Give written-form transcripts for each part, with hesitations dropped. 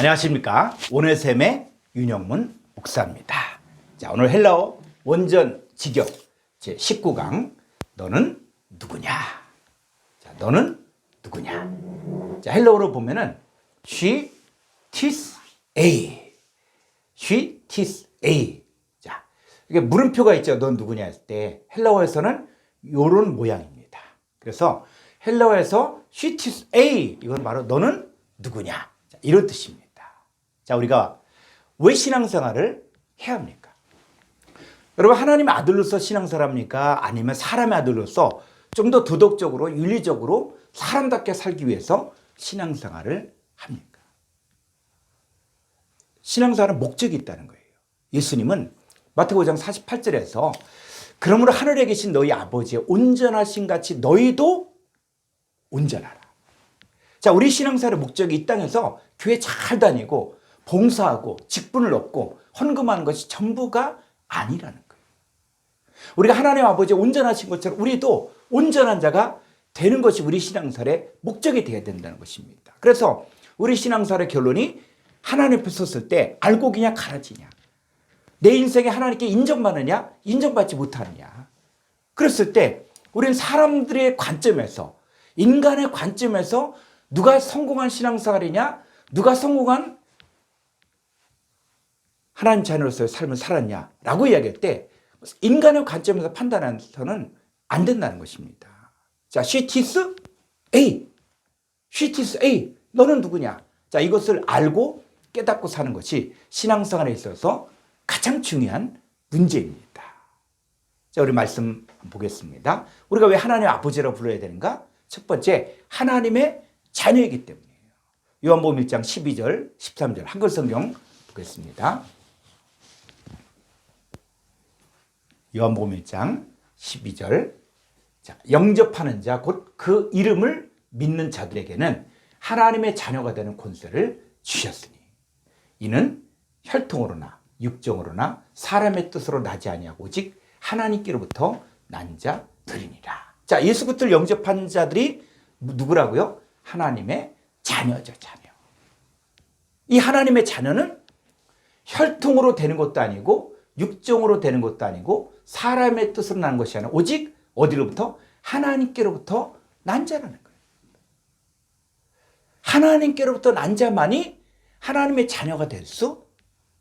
안녕하십니까. 오네셈의 윤영문 목사입니다. 자, 오늘 헬라어 원전 직역 제 19강 너는 누구냐? 자, 너는 누구냐? 자, 헬라어로 보면은 she, tis, a. she, tis, a. 자, 이게 물음표가 있죠. 넌 누구냐 했을 때 헬라어에서는 요런 모양입니다. 그래서 헬라어에서 she, tis, a 이건 바로 너는 누구냐? 자, 이런 뜻입니다. 자, 우리가 왜 신앙생활을 해야 합니까? 여러분, 하나님의 아들로서 신앙생활 합니까? 아니면 사람의 아들로서 좀 더 도덕적으로 윤리적으로 사람답게 살기 위해서 신앙생활을 합니까? 신앙생활은 목적이 있다는 거예요. 예수님은 마태복음 5장 48절에서 그러므로 하늘에 계신 너희 아버지의 온전하신 같이 너희도 온전하라. 자, 우리 신앙생활의 목적이 이 땅에서 교회 잘 다니고 봉사하고 직분을 얻고 헌금하는 것이 전부가 아니라는 거예요. 우리가 하나님 아버지의 온전하신 것처럼 우리도 온전한 자가 되는 것이 우리 신앙생활의 목적이 되어야 된다는 것입니다. 그래서 우리 신앙생활의 결론이 하나님 앞에 섰을 때 알곡이냐 가라지냐, 내 인생에 하나님께 인정받느냐 인정받지 못하느냐. 그랬을 때 우리는 사람들의 관점에서, 인간의 관점에서 누가 성공한 신앙생활이냐, 누가 성공한 하나님 자녀로서의 삶을 살았냐라고 이야기할 때 인간의 관점에서 판단해서는 안 된다는 것입니다. 자, she is A. she is A. 너는 누구냐? 자, 이것을 알고 깨닫고 사는 것이 신앙생활에 있어서 가장 중요한 문제입니다. 자, 우리 말씀 보겠습니다. 우리가 왜 하나님 아버지라고 불러야 되는가? 첫 번째, 하나님의 자녀이기 때문이에요. 요한복음 1장 12절, 13절 한글 성경 보겠습니다. 요한복음 1장 12절. 자, 영접하는 자, 곧 그 이름을 믿는 자들에게는 하나님의 자녀가 되는 권세를 주셨으니 이는 혈통으로나 육정으로나 사람의 뜻으로 나지 아니하고 오직 하나님께로부터 난 자들이니라. 자, 예수 그리스도를 영접한 자들이 누구라고요? 하나님의 자녀죠, 자녀. 이 하나님의 자녀는 혈통으로 되는 것도 아니고 육정으로 되는 것도 아니고 사람의 뜻으로 나는 것이 아니라 오직 어디로부터? 하나님께로부터 난 자라는 거예요. 하나님께로부터 난 자만이 하나님의 자녀가 될 수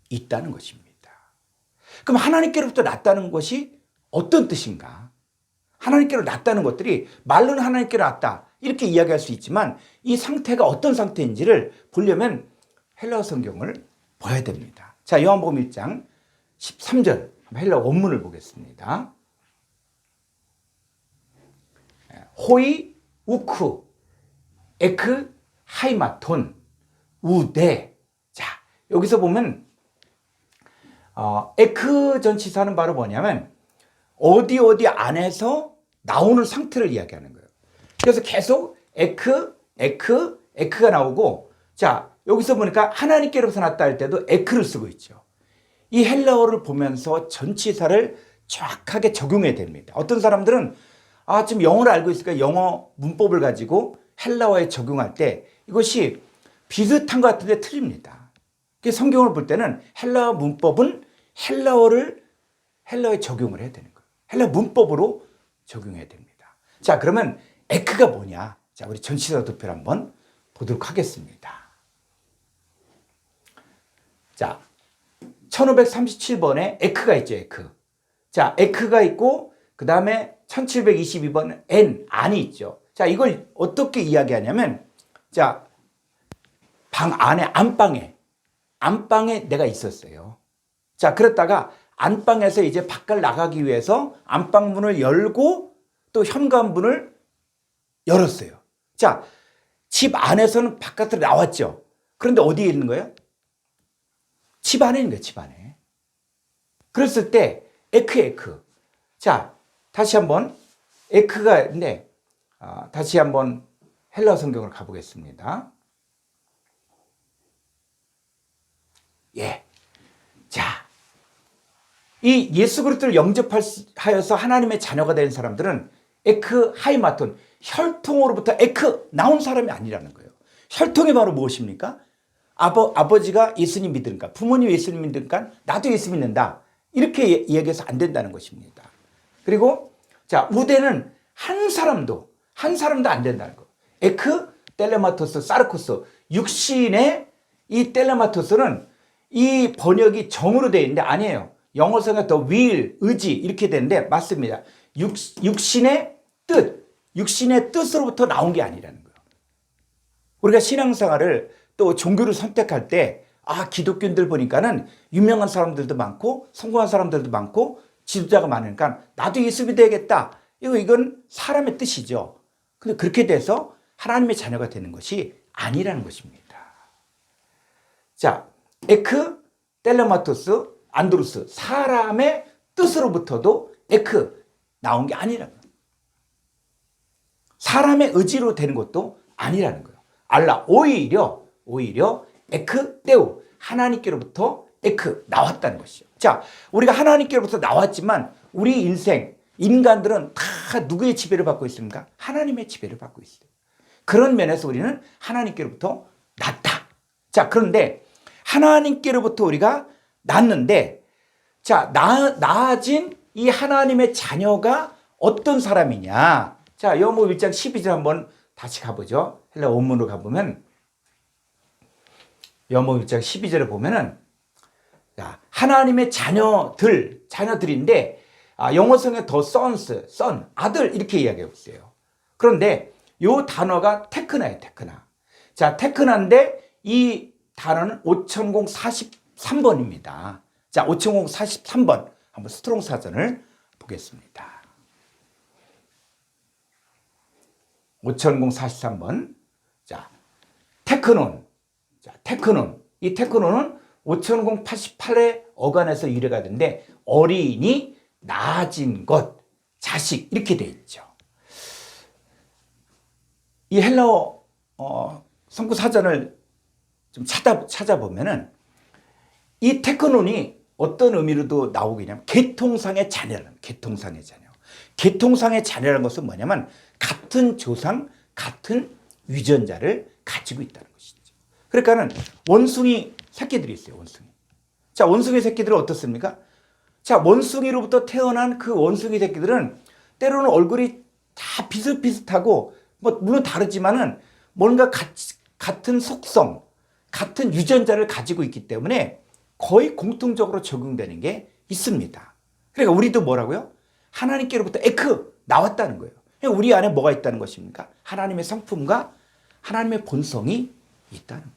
있다는 것입니다. 그럼 하나님께로부터 났다는 것이 어떤 뜻인가? 하나님께로 났다는 것들이 말로는 하나님께로 났다 이렇게 이야기할 수 있지만 이 상태가 어떤 상태인지를 보려면 헬라어 성경을 봐야 됩니다. 자, 요한복음 1장 13절 헬라어 원문을 보겠습니다. 호이 우쿠 에크 하이마톤 우데. 자, 여기서 보면 에크 전치사는 바로 뭐냐면 어디 안에서 나오는 상태를 이야기하는 거예요. 그래서 계속 에크가 나오고, 자, 여기서 보니까 하나님께로부터 났다 할 때도 에크를 쓰고 있죠. 이 헬라어를 보면서 전치사를 정확하게 적용해야 됩니다. 어떤 사람들은 지금 영어를 알고 있으니까 영어 문법을 가지고 헬라어에 적용할 때 이것이 비슷한 것 같은데 틀립니다. 성경을 볼 때는 헬라어 문법은 헬라어에 적용을 해야 되는 거예요. 헬라어 문법으로 적용해야 됩니다. 자, 그러면 에크가 뭐냐? 자, 우리 전치사 도표를 한번 보도록 하겠습니다. 자, 1537번에 에크가 있죠, 에크. 자, 에크가 있고, 그 다음에 1722번 N, 안이 있죠. 자, 이걸 어떻게 이야기하냐면, 자, 방 안에, 안방에 내가 있었어요. 자, 그랬다가 안방에서 이제 밖을 나가기 위해서 안방문을 열고 또 현관문을 열었어요. 자, 집 안에서는 바깥으로 나왔죠. 그런데 어디에 있는 거예요? 집 안에 있는 거예요, 집 안에. 그랬을 때, 에크. 자, 다시 한번, 에크가 있는데, 다시 한번 헬라어 성경을 가보겠습니다. 예. 자, 이 예수 그리스도를 영접하여서 하나님의 자녀가 된 사람들은 에크 하이마톤, 혈통으로부터 에크 나온 사람이 아니라는 거예요. 혈통이 바로 무엇입니까? 아버지가 예수님 믿으니까, 부모님 예수님 믿으니까 나도 예수 믿는다. 이렇게 이야기해서 안 된다는 것입니다. 그리고 자, 우대는 한 사람도 안 된다는 거. 에크, 텔레마토스, 사르코스. 육신의 이 텔레마토스는 이 번역이 정으로 되어 있는데 아니에요. 영어상에 더 will, 의지 이렇게 되는데 맞습니다. 육신의 육신의 뜻으로부터 나온 게 아니라는 거예요. 우리가 신앙생활을 또 종교를 선택할 때 기독교인들 보니까는 유명한 사람들도 많고 성공한 사람들도 많고 지도자가 많으니까 나도 예수 믿어야겠다. 이건 사람의 뜻이죠. 근데 그렇게 돼서 하나님의 자녀가 되는 것이 아니라는 것입니다. 자, 에크, 텔레마토스, 안드로스, 사람의 뜻으로부터도 에크 나온 게 아니라는 거예요. 사람의 의지로 되는 것도 아니라는 거예요. 알라, 오히려 에크, 떼우, 하나님께로부터 에크 나왔다는 것이죠. 자, 우리가 하나님께로부터 나왔지만 우리 인간들은 다 누구의 지배를 받고 있습니까? 하나님의 지배를 받고 있어요. 그런 면에서 우리는 하나님께로부터 났다. 자, 그런데 하나님께로부터 우리가 났는데, 자, 나아진 이 하나님의 자녀가 어떤 사람이냐. 자, 요한복음 1장 12절 한번 다시 가보죠. 헬라 원문으로 가보면, 요한복음 1장 12절에 보면은, 자, 하나님의 자녀들인데, 영어성에 더 sons, son, 아들, 이렇게 이야기하고 있어요. 그런데 요 단어가 테크나예요, 테크나. 자, 테크나인데 이 단어는 5043번입니다. 자, 5043번. 한번 스트롱 사전을 보겠습니다. 5043번. 자, 테크논. 자, 테크논. 이 테크논은 5088의 어간에서 유래가 되는데 어린이, 나아진 것, 자식 이렇게 되어 있죠. 이 헬라어 성구 사전을 좀 찾아보면은 이 테크논이 어떤 의미로도 나오겠냐면 계통상의 자녀라는 계통상의 자녀. 계통상의 자녀라는 것은 뭐냐면 같은 조상, 같은 유전자를 가지고 있다는 것이죠. 그러니까는 원숭이 새끼들이 있어요. 원숭이. 자, 원숭이 새끼들은 어떻습니까? 자, 원숭이로부터 태어난 그 원숭이 새끼들은 때로는 얼굴이 다 비슷비슷하고 물론 다르지만은 뭔가 같은 속성, 같은 유전자를 가지고 있기 때문에 거의 공통적으로 적용되는 게 있습니다. 그러니까 우리도 뭐라고요? 하나님께로부터 에크 나왔다는 거예요. 우리 안에 뭐가 있다는 것입니까? 하나님의 성품과 하나님의 본성이 있다는 거예요.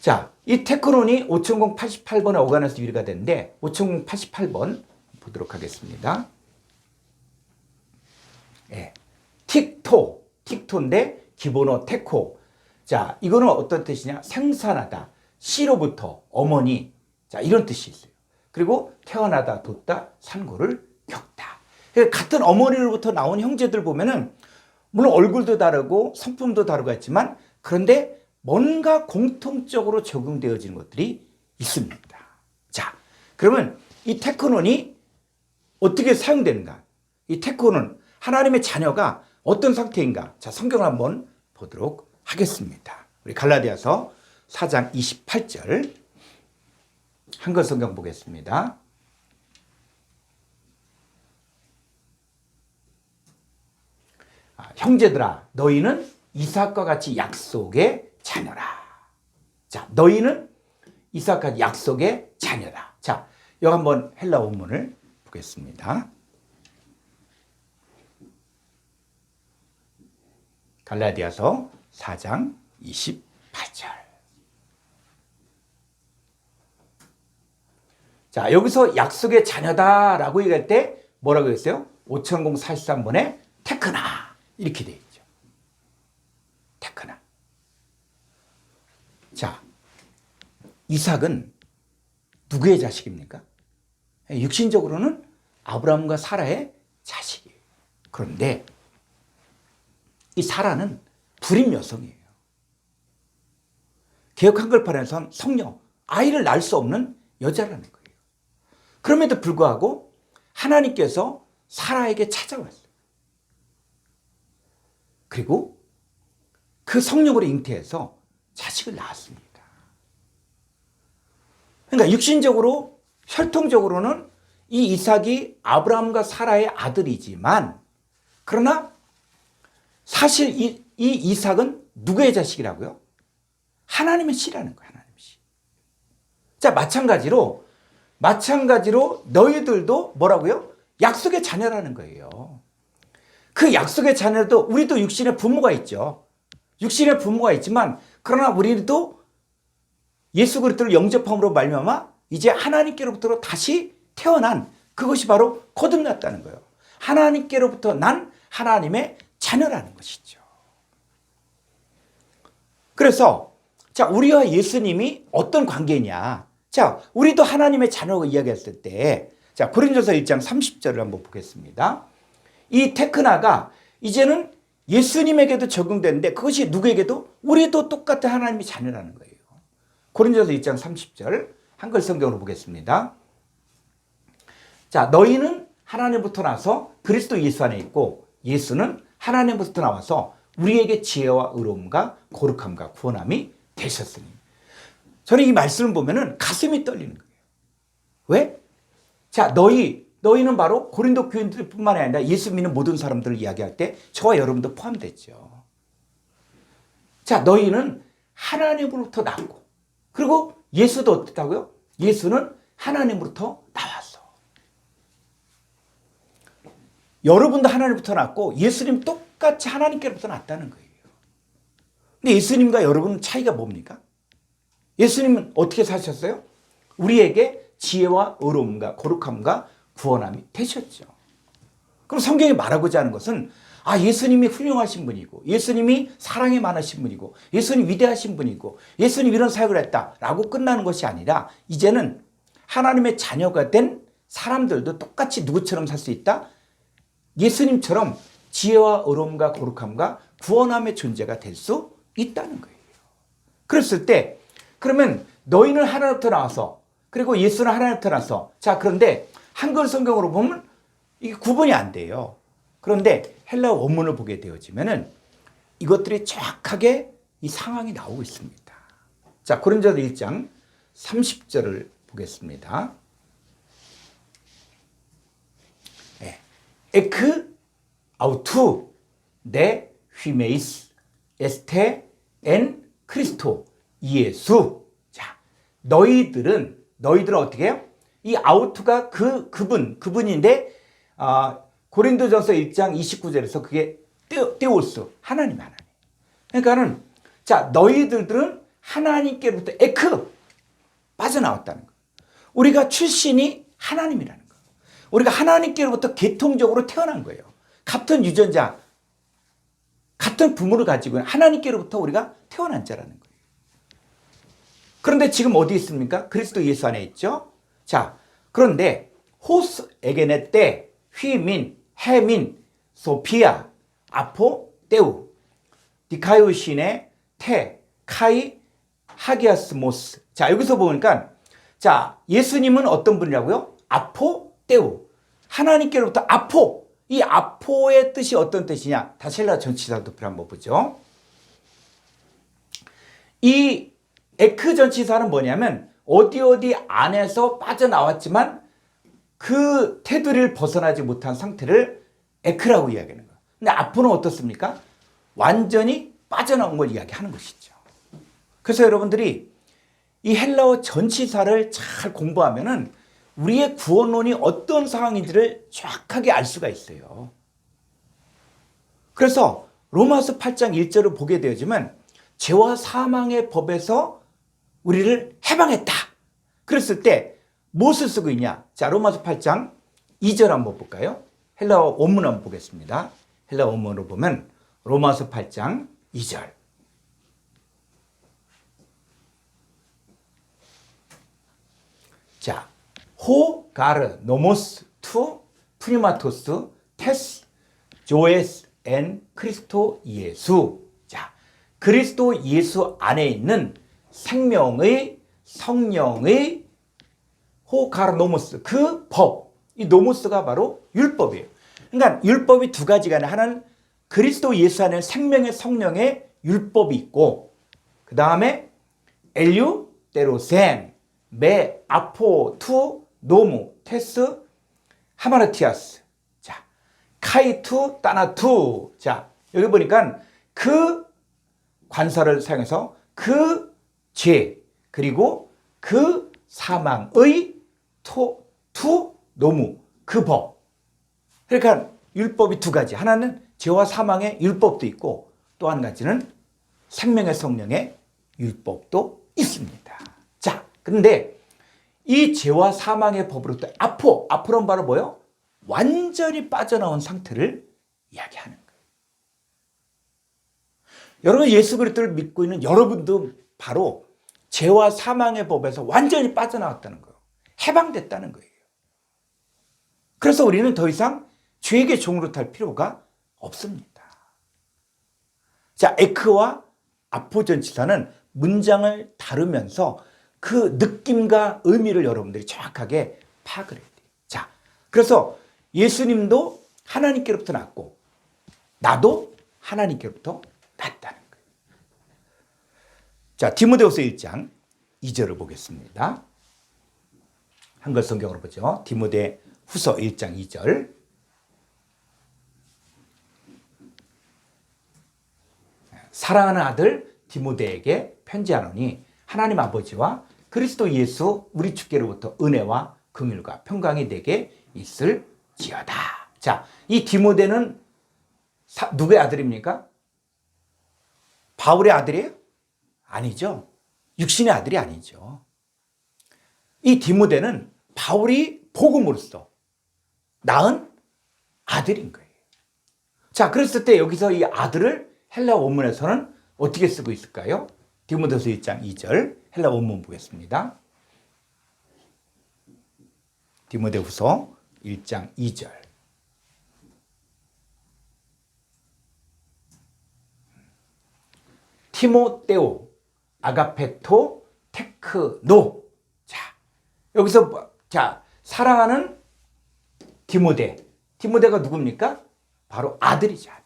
자, 이 테크논이 5088번의 어간에서 유래가 되는데 5088번 보도록 하겠습니다. 예. 틱토인데 기본어 테코. 자, 이거는 어떤 뜻이냐? 생산하다. 씨로부터 어머니. 자, 이런 뜻이 있어요. 그리고 태어나다, 돋다, 산고를 겪다. 그러니까 같은 어머니로부터 나온 형제들 보면은 물론 얼굴도 다르고 성품도 다르고 했지만 그런데 뭔가 공통적으로 적용되어지는 것들이 있습니다. 자, 그러면 이 테크논이 어떻게 사용되는가? 이 테크논, 하나님의 자녀가 어떤 상태인가? 자, 성경을 한번 보도록 하겠습니다. 우리 갈라디아서 4장 28절 한글 성경 보겠습니다. 형제들아, 너희는 이삭과 같이 약속의 자녀라. 자, 너희는 이삭과 약속의 자녀다. 자, 여기 한번 헬라 원문을 보겠습니다. 갈라디아서 4장 28절. 자, 여기서 약속의 자녀다라고 얘기할 때 뭐라고 했어요? 5043번에 테크나 이렇게 되어 있죠. 테크나. 자, 이삭은 누구의 자식입니까? 육신적으로는 아브라함과 사라의 자식이에요. 그런데 이 사라는 불임 여성이에요. 개역 한글판에서는 성녀, 아이를 낳을 수 없는 여자라는 거예요. 그럼에도 불구하고 하나님께서 사라에게 찾아왔어요. 그리고 그 성령으로 잉태해서 자식을 낳았습니다. 그러니까 육신적으로 혈통적으로는 이 이삭이 아브라함과 사라의 아들이지만 그러나 사실 이 이삭은 누구의 자식이라고요? 하나님의 씨라는 거예요. 하나님의 씨. 자, 마찬가지로 너희들도 뭐라고요? 약속의 자녀라는 거예요. 그 약속의 자녀도 우리도 육신의 부모가 있죠. 육신의 부모가 있지만 그러나 우리도 예수 그리스도를 영접함으로 말미암아 이제 하나님께로부터 다시 태어난 그것이 바로 거듭났다는 거예요. 하나님께로부터 난 하나님의 자녀라는 것이죠. 그래서 자, 우리와 예수님이 어떤 관계냐? 자, 우리도 하나님의 자녀라고 이야기했을 때 자, 고린도서 1장 30절을 한번 보겠습니다. 이 테크나가 이제는 예수님에게도 적용되는데 그것이 누구에게도 우리도 똑같은 하나님의 자녀라는 거예요. 고린도서 1장 30절 한글 성경으로 보겠습니다. 자, 너희는 하나님부터 나서 그리스도 예수 안에 있고 예수는 하나님부터 나와서 우리에게 지혜와 의로움과 거룩함과 구원함이 되셨으니. 저는 이 말씀을 보면은 가슴이 떨리는 거예요. 왜? 자, 너희는 바로 고린도 교인들뿐만 아니라 예수 믿는 모든 사람들을 이야기할 때 저와 여러분도 포함됐죠. 자, 너희는 하나님으로부터 나왔고 그리고 예수도 어떻다고요? 예수는 하나님으로부터 나왔어. 여러분도 하나님부터 났고 예수님 똑같이 하나님께로부터 났다는 거예요. 근데 예수님과 여러분은 차이가 뭡니까? 예수님은 어떻게 사셨어요? 우리에게 지혜와 의로움과 거룩함과 구원함이 되셨죠. 그럼 성경이 말하고자 하는 것은 예수님이 훌륭하신 분이고 예수님이 사랑이 많으신 분이고 예수님 위대하신 분이고 예수님 이런 사역을 했다라고 끝나는 것이 아니라 이제는 하나님의 자녀가 된 사람들도 똑같이 누구처럼 살 수 있다? 예수님처럼 지혜와 의로움과 거룩함과 구원함의 존재가 될 수 있다는 거예요. 그랬을 때 그러면 너희는 하나님부터 나와서 그리고 예수는 하나님부터 나와서 자, 그런데 한글 성경으로 보면 이게 구분이 안 돼요. 그런데 헬라어 원문을 보게 되어지면은 이것들이 정확하게 이 상황이 나오고 있습니다. 자, 고린도서 1장 30절을 보겠습니다. 에크 아우투 네 휘메이스 에스테 엔 크리스토 예수. 자, 너희들은 어떻게 해요? 이 아우투가 그분인데 고린도전서 1장 29절에서 그게 떼올수 하나님. 그러니까는 자, 너희들은 하나님께로부터 에크 빠져나왔다는 거예요. 우리가 출신이 하나님이라는 거예요. 우리가 하나님께로부터 계통적으로 태어난 거예요. 같은 유전자, 같은 부모를 가지고 하나님께로부터 우리가 태어난 자라는 거예요. 그런데 지금 어디 있습니까? 그리스도 예수 안에 있죠. 자, 그런데 호스 에게네 때 휘민, 해민, 소피아, 아포, 떼우, 디카이오신의 테, 카이, 하기아스모스. 자, 여기서 보니까 자, 예수님은 어떤 분이라고요? 아포, 떼우. 하나님께로부터 아포. 이 아포의 뜻이 어떤 뜻이냐? 다시 헬라 전치사 도표를 한번 보죠. 이 에크 전치사는 뭐냐면 어디 안에서 빠져나왔지만 그 테두리를 벗어나지 못한 상태를 에크라고 이야기하는 거예요. 근데 아포는 어떻습니까? 완전히 빠져나온 걸 이야기하는 것이죠. 그래서 여러분들이 이 헬라어 전치사를 잘 공부하면은 우리의 구원론이 어떤 상황인지를 정확하게 알 수가 있어요. 그래서 로마서 8장 1절을 보게 되어지면 죄와 사망의 법에서 우리를 해방했다. 그랬을 때 무엇을 쓰고 있냐? 자, 로마서 8장 2절 한번 볼까요? 헬라어 원문 한번 보겠습니다. 헬라어 원문으로 보면 로마서 8장 2절. 자, 호 가르 노모스 투 프니마토스 테스 조에스 엔 크리스토 예수. 자, 그리스도 예수 안에 있는 생명의 성령의 호가르노모스 그 법, 이 노모스가 바로 율법이에요. 그러니까 율법이 두 가지가 아니라 하나는 그리스도 예수 안에 생명의 성령의 율법이 있고, 그 다음에 엘유테로센, 메, 아포, 투, 노무, 테스, 하마르티아스. 자, 카이투, 따나투. 자, 여기 보니까 그 관사를 사용해서 그 죄, 그리고 그 사망의 투, 노무, 그 법. 그러니까 율법이 두 가지. 하나는 죄와 사망의 율법도 있고, 또 한 가지는 생명의 성령의 율법도 있습니다. 자, 근데 이 죄와 사망의 법으로부터 아포로는 바로 뭐예요? 완전히 빠져나온 상태를 이야기하는 거예요. 여러분, 예수 그리스도를 믿고 있는 여러분도 바로 죄와 사망의 법에서 완전히 빠져나왔다는 거예요. 해방됐다는 거예요. 그래서 우리는 더 이상 죄에게 종으로 탈 필요가 없습니다. 자, 에크와 아포전치사는 문장을 다루면서 그 느낌과 의미를 여러분들이 정확하게 파악을 해야 돼요. 자, 그래서 예수님도 하나님께로부터 났고, 나도 하나님께로부터 났다는 거예요. 자, 디모데후서 1장 2절을 보겠습니다. 한글 성경으로 보죠. 디모데후서 1장 2절. 사랑하는 아들 디모데에게 편지하노니 하나님 아버지와 그리스도 예수 우리 주께로부터 은혜와 긍휼과 평강이 내게 있을지어다. 자, 이 디모데는 누구의 아들입니까? 바울의 아들이에요? 아니죠. 육신의 아들이 아니죠. 이 디모데는 바울이 복음으로써 낳은 아들인 거예요. 자, 그랬을 때 여기서 이 아들을 헬라 원문에서는 어떻게 쓰고 있을까요? 디모데후서 1장 2절 헬라 원문 보겠습니다. 디모데후서 1장 2절. 티모테오 아가페토 테크노. 자, 여기서 사랑하는 디모데가 누굽니까? 바로 아들이죠. 아들.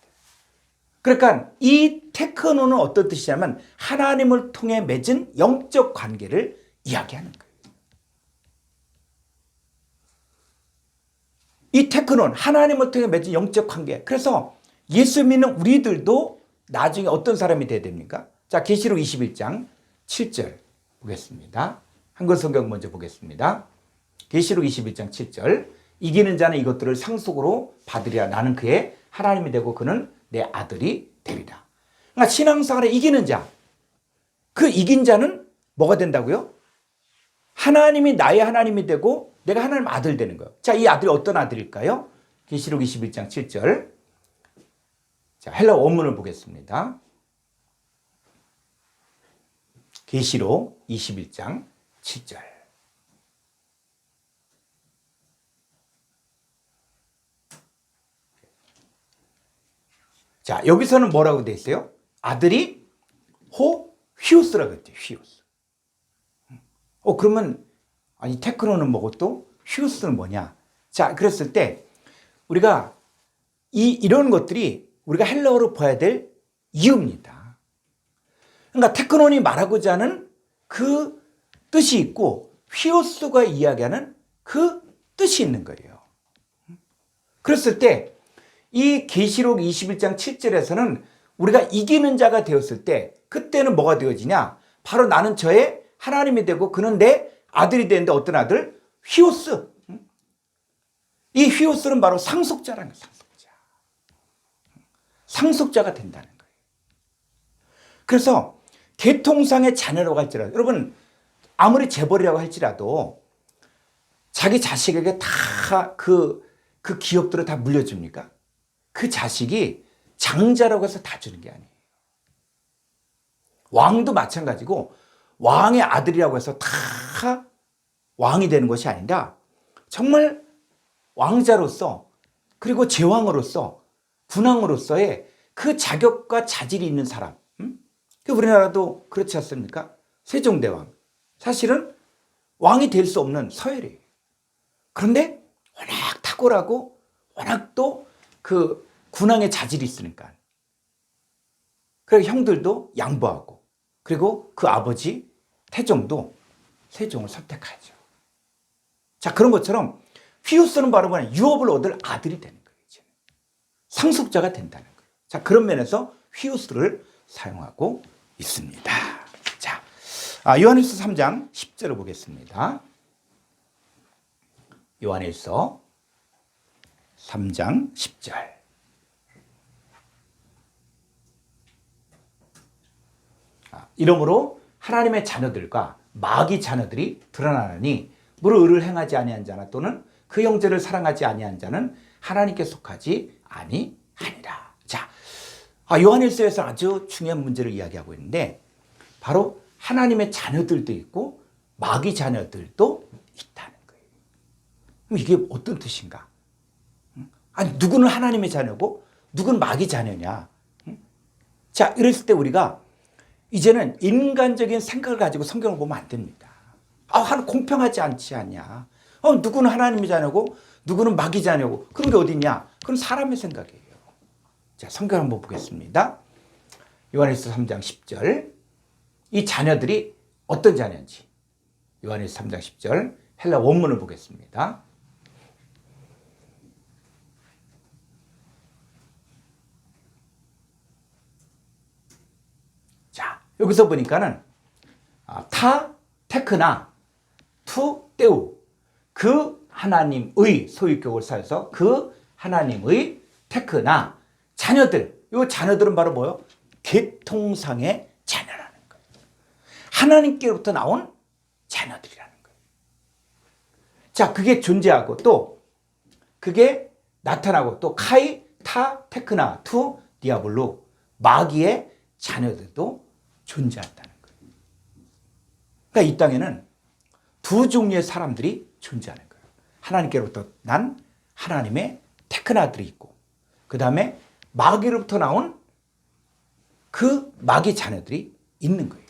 그러니까 이 테크노는 어떤 뜻이냐면 하나님을 통해 맺은 영적 관계를 이야기하는 거예요. 이 테크노는 하나님을 통해 맺은 영적 관계. 그래서 예수 믿는 우리들도 나중에 어떤 사람이 돼야 됩니까? 자, 계시록 21장 7절 보겠습니다. 한글 성경 먼저 보겠습니다. 계시록 21장 7절. 이기는 자는 이것들을 상속으로 받으리라. 나는 그의 하나님이 되고 그는 내 아들이 되리라. 그러니까 신앙생활에 이기는 자, 그 이긴 자는 뭐가 된다고요? 하나님이 나의 하나님이 되고 내가 하나님 아들 되는 거예요. 자, 이 아들이 어떤 아들일까요? 계시록 21장 7절. 자, 헬라 원문을 보겠습니다. 계시록 21장 7절. 자, 여기서는 뭐라고 돼 있어요? 아들이 휘우스라고 했죠. 휘우스. 그러면 아니 테크노는 뭐고 또 휘우스는 뭐냐? 자, 그랬을 때 우리가 이런 것들이 우리가 헬라어로 봐야 될 이유입니다. 그러니까 테크논이 말하고자 하는 그 뜻이 있고 휘우스가 이야기하는 그 뜻이 있는 거예요. 그랬을 때 이 계시록 21장 7절에서는 우리가 이기는 자가 되었을 때 그때는 뭐가 되어지냐? 바로 나는 저의 하나님이 되고 그는 내 아들이 되는데 어떤 아들? 휘오스. 이 휘오스는 바로 상속자라는 거예요. 상속자가 된다는 거예요. 그래서 계통상의 자녀라고 할지라도 여러분 아무리 재벌이라고 할지라도 자기 자식에게 다 그 기업들을 다 물려줍니까? 그 자식이 장자라고 해서 다 주는 게 아니에요. 왕도 마찬가지고 왕의 아들이라고 해서 다 왕이 되는 것이 아니라 정말 왕자로서 그리고 제왕으로서 군왕으로서의 그 자격과 자질이 있는 사람. 우리나라도 그렇지 않습니까? 세종대왕. 사실은 왕이 될 수 없는 서열이에요. 그런데 워낙 탁월하고 워낙 또 그 군왕의 자질이 있으니까. 그리고 형들도 양보하고, 그리고 그 아버지 태종도 세종을 선택하죠. 자, 그런 것처럼 휘우스는 바로 뭐냐, 유업을 얻을 아들이 되는 거예요. 이제 상속자가 된다는 거예요. 자, 그런 면에서 휘우스를 사용하고 있습니다. 자, 요한일서 3장 10절을 보겠습니다. 요한일서 3장 10절. 이러므로 하나님의 자녀들과 마귀 자녀들이 드러나느니 무릇 의를 행하지 아니한 자나 또는 그 형제를 사랑하지 아니한 자는 하나님께 속하지 아니하니라. 자, 요한일서에서 아주 중요한 문제를 이야기하고 있는데 바로 하나님의 자녀들도 있고 마귀 자녀들도 있다는 거예요. 그럼 이게 어떤 뜻인가? 아니, 누구는 하나님의 자녀고 누구는 마귀 자녀냐? 자, 이랬을 때 우리가 이제는 인간적인 생각을 가지고 성경을 보면 안 됩니다. 공평하지 않지 않냐? 누구는 하나님의 자녀고 누구는 마귀 자녀고 그런 게 어딨냐? 그건 사람의 생각이에요. 자, 성경 한번 보겠습니다. 요한일서 3장 10절. 이 자녀들이 어떤 자녀인지 요한일서 3장 10절 헬라 원문을 보겠습니다. 자, 여기서 보니까는 타 테크나 투 때우, 그 하나님의 소유격을 사용해서 그 하나님의 테크나 자녀들, 이 자녀들은 바로 뭐요? 계통상의 자녀라는 거예요. 하나님께로부터 나온 자녀들이라는 거예요. 자, 그게 존재하고 또 그게 나타나고 또 카이 타 테크나 투 디아블로, 마귀의 자녀들도 존재한다는 거예요. 그러니까 이 땅에는 두 종류의 사람들이 존재하는 거예요. 하나님께로부터 난 하나님의 테크나들이 있고, 그 다음에 마귀로부터 나온 그 마귀 자녀들이 있는 거예요.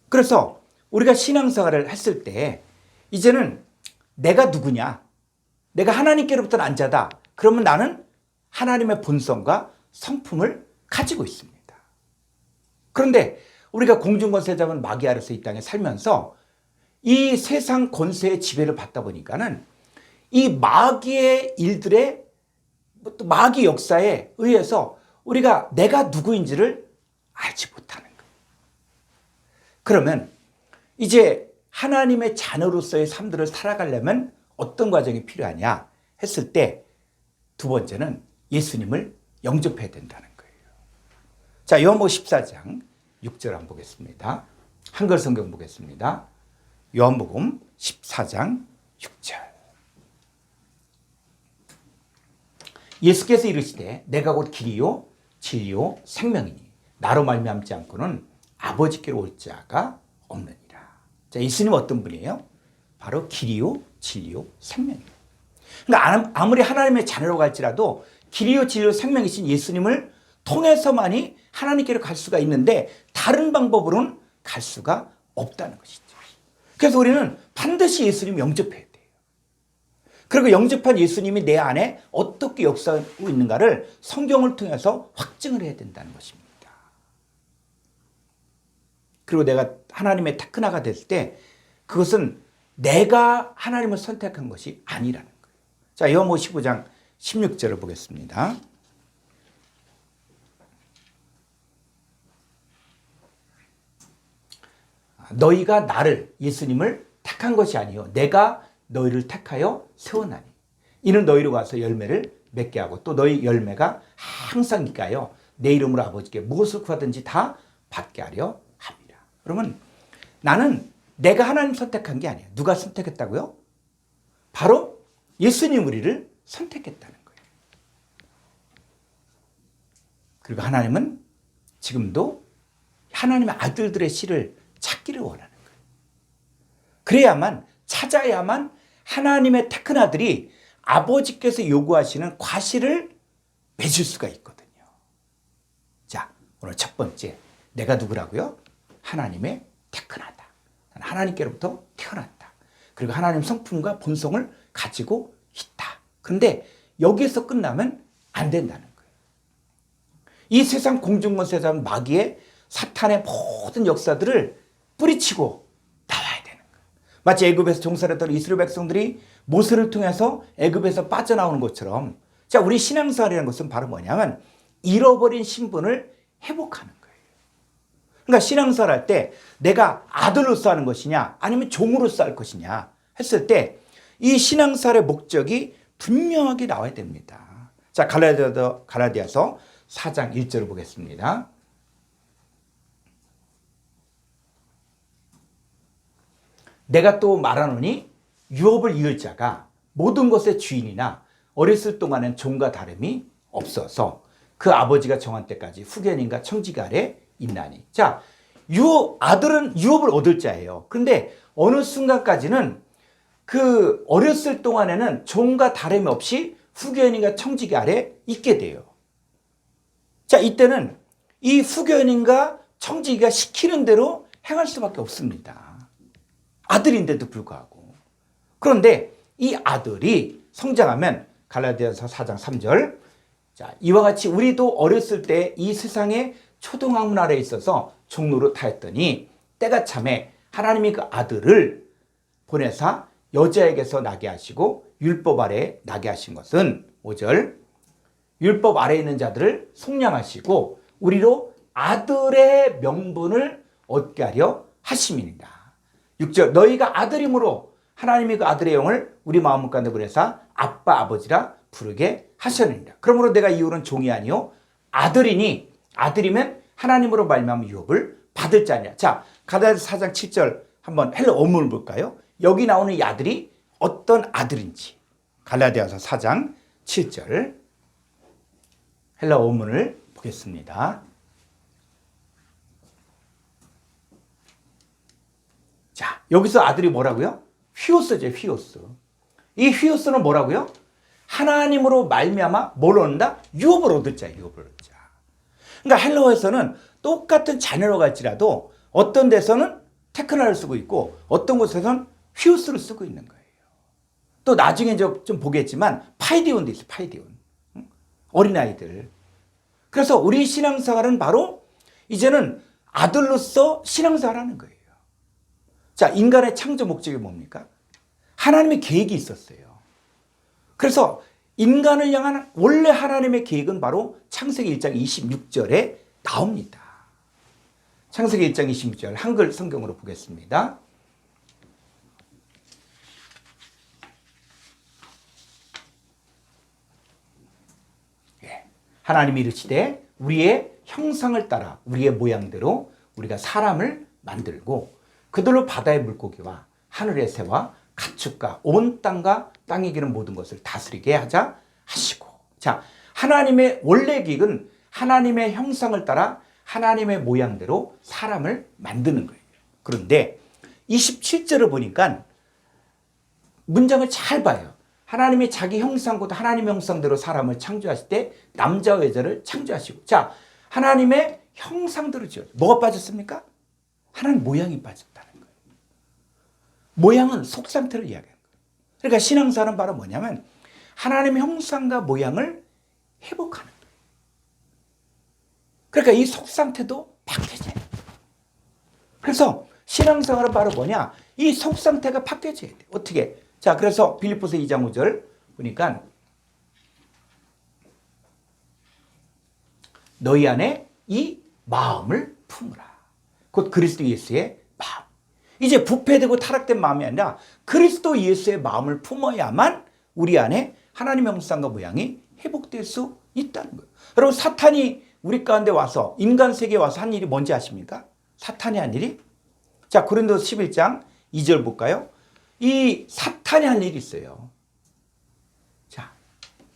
그래서 우리가 신앙생활을 했을 때 이제는 내가 누구냐? 내가 하나님께로부터 난 자다. 그러면 나는 하나님의 본성과 성품을 가지고 있습니다. 그런데 우리가 공중권세 잡은 마귀 아래서 이 땅에 살면서 이 세상 권세의 지배를 받다 보니까는 이 마귀의 일들에, 또 마귀 역사에 의해서 우리가 내가 누구인지를 알지 못하는 거예요. 그러면 이제 하나님의 자녀로서의 삶들을 살아가려면 어떤 과정이 필요하냐 했을 때 두 번째는 예수님을 영접해야 된다는 거예요. 자, 요한복음 14장 6절 한번 보겠습니다. 한글 성경 보겠습니다. 요한복음 14장 6절. 예수께서 이르시되 내가 곧 길이요 진리요 생명이니 나로 말미암지 않고는 아버지께로 올 자가 없느니라. 자, 예수님 어떤 분이에요? 바로 길이요 진리요 생명이에요. 그러니까 아무리 하나님의 자녀라고 할지라도 길이요 진리요 생명이신 예수님을 통해서만이 하나님께로 갈 수가 있는데 다른 방법으로는 갈 수가 없다는 것이죠. 그래서 우리는 반드시 예수님 영접해야 돼요. 그리고 영접한 예수님이 내 안에 어떻게 역사하고 있는가를 성경을 통해서 확증을 해야 된다는 것입니다. 그리고 내가 하나님의 테크나가 됐을 때 그것은 내가 하나님을 선택한 것이 아니라는 거예요. 자, 요한복음 15장 16절을 보겠습니다. 너희가 나를, 예수님을 택한 것이 아니요 내가 너희를 택하여 세워나니 이는 너희로 가서 열매를 맺게 하고 또 너희 열매가 항상 있게 하여 내 이름으로 아버지께 무엇을 구하든지 다 받게 하려 합니다. 그러면 나는 내가 하나님 선택한 게 아니에요. 누가 선택했다고요? 바로 예수님 우리를 선택했다는 거예요. 그리고 하나님은 지금도 하나님의 아들들의 씨를 찾기를 원하는 거예요. 그래야만, 찾아야만 하나님의 택한 아들이 아버지께서 요구하시는 과실을 맺을 수가 있거든요. 자, 오늘 첫 번째, 내가 누구라고요? 하나님의 택한 아들. 하나님께로부터 태어났다. 그리고 하나님 성품과 본성을 가지고 있다. 그런데 여기에서 끝나면 안 된다는 거예요. 이 세상 공중권세상 마귀의 사탄의 모든 역사들을 뿌리치고 나와야 되는 거예요. 마치 애굽에서 종살이했던 이스라엘 백성들이 모세를 통해서 애굽에서 빠져나오는 것처럼, 자, 우리 신앙생활이라는 것은 바로 뭐냐면 잃어버린 신분을 회복하는 거예요. 그러니까 신앙생활 할 때 내가 아들로서 하는 것이냐 아니면 종으로서 할 것이냐 했을 때 이 신앙생활의 목적이 분명하게 나와야 됩니다. 자, 갈라디아서 4장 1절을 보겠습니다. 내가 또 말하노니 유업을 이을 자가 모든 것의 주인이나 어렸을 동안엔 종과 다름이 없어서 그 아버지가 정한 때까지 후견인과 청지기 아래 있나니. 자, 아들은 유업을 얻을 자예요. 그런데 어느 순간까지는 그 어렸을 동안에는 종과 다름이 없이 후견인과 청지기 아래 있게 돼요. 자, 이때는 이 후견인과 청지기가 시키는 대로 행할 수밖에 없습니다. 아들인데도 불구하고. 그런데 이 아들이 성장하면 갈라디아서 4장 3절, 자, 이와 같이 우리도 어렸을 때 이 세상의 초등학문 아래에 있어서 종로로 타였더니 때가 참에 하나님이 그 아들을 보내사 여자에게서 나게 하시고 율법 아래에 나게 하신 것은 5절, 율법 아래에 있는 자들을 속량하시고 우리로 아들의 명분을 얻게 하려 하심이니라. 6절, 너희가 아들이므로 하나님이 그 아들의 영을 우리 마음 가운데 보내사 아빠 아버지라 부르게 하셨느니라. 그러므로 내가 이후로는 종이 아니요 아들이니, 아들이면 하나님으로 말미암아 유업을 받을 자냐. 자, 갈라디아서 4장 7절 한번 헬라 원문을 볼까요? 여기 나오는 이 아들이 어떤 아들인지. 갈라디아서 4장 7절 헬라 원문을 보겠습니다. 자, 여기서 아들이 뭐라고요? 휘오스죠, 휘오스. 이 휘오스는 뭐라고요? 하나님으로 말미암아 뭘 얻는다? 유업을 얻을 자, 유업을 얻을 자. 그러니까 헬라어에서는 똑같은 자녀로 갈지라도 어떤 데서는 테크나를 쓰고 있고 어떤 곳에서는 휘오스를 쓰고 있는 거예요. 또 나중에 좀 보겠지만 파이디온도 있어요, 파이디온. 어린아이들. 그래서 우리 신앙생활은 바로 이제는 아들로서 신앙생활하는 거예요. 자, 인간의 창조 목적이 뭡니까? 하나님의 계획이 있었어요. 그래서 인간을 향한 원래 하나님의 계획은 바로 창세기 1장 26절에 나옵니다. 창세기 1장 26절 한글 성경으로 보겠습니다. 하나님이 이르시되 우리의 형상을 따라 우리의 모양대로 우리가 사람을 만들고 그들로 바다의 물고기와 하늘의 새와 가축과 온 땅과 땅에 기는 모든 것을 다스리게 하자 하시고. 자, 하나님의 원래 계획은 하나님의 형상을 따라 하나님의 모양대로 사람을 만드는 거예요. 그런데 27절을 보니까 문장을 잘 봐요. 하나님이 자기 형상보다 하나님의 형상대로 사람을 창조하실 때 남자와 여자를 창조하시고. 자, 하나님의 형상대로 지어요. 뭐가 빠졌습니까? 하나님 모양이 빠졌다는 거예요. 모양은 속 상태를 이야기하는 거예요. 그러니까 신앙사는 바로 뭐냐면 하나님의 형상과 모양을 회복하는 거예요. 그러니까 이 속 상태도 바뀌어져요. 그래서 신앙생활은 바로 뭐냐? 이 속 상태가 바뀌어져야 돼요. 어떻게? 자, 그래서 빌립보서 2장 5절 보니까 너희 안에 이 마음을 품으라. 곧 그리스도 예수의 마음. 이제 부패되고 타락된 마음이 아니라 그리스도 예수의 마음을 품어야만 우리 안에 하나님의 형상과 모양이 회복될 수 있다는 거예요. 여러분, 사탄이 우리 가운데 와서 인간 세계에 와서 한 일이 뭔지 아십니까? 사탄이 한 일이? 자, 고린도서 11장 2절 볼까요? 이 사탄이 한 일이 있어요. 자,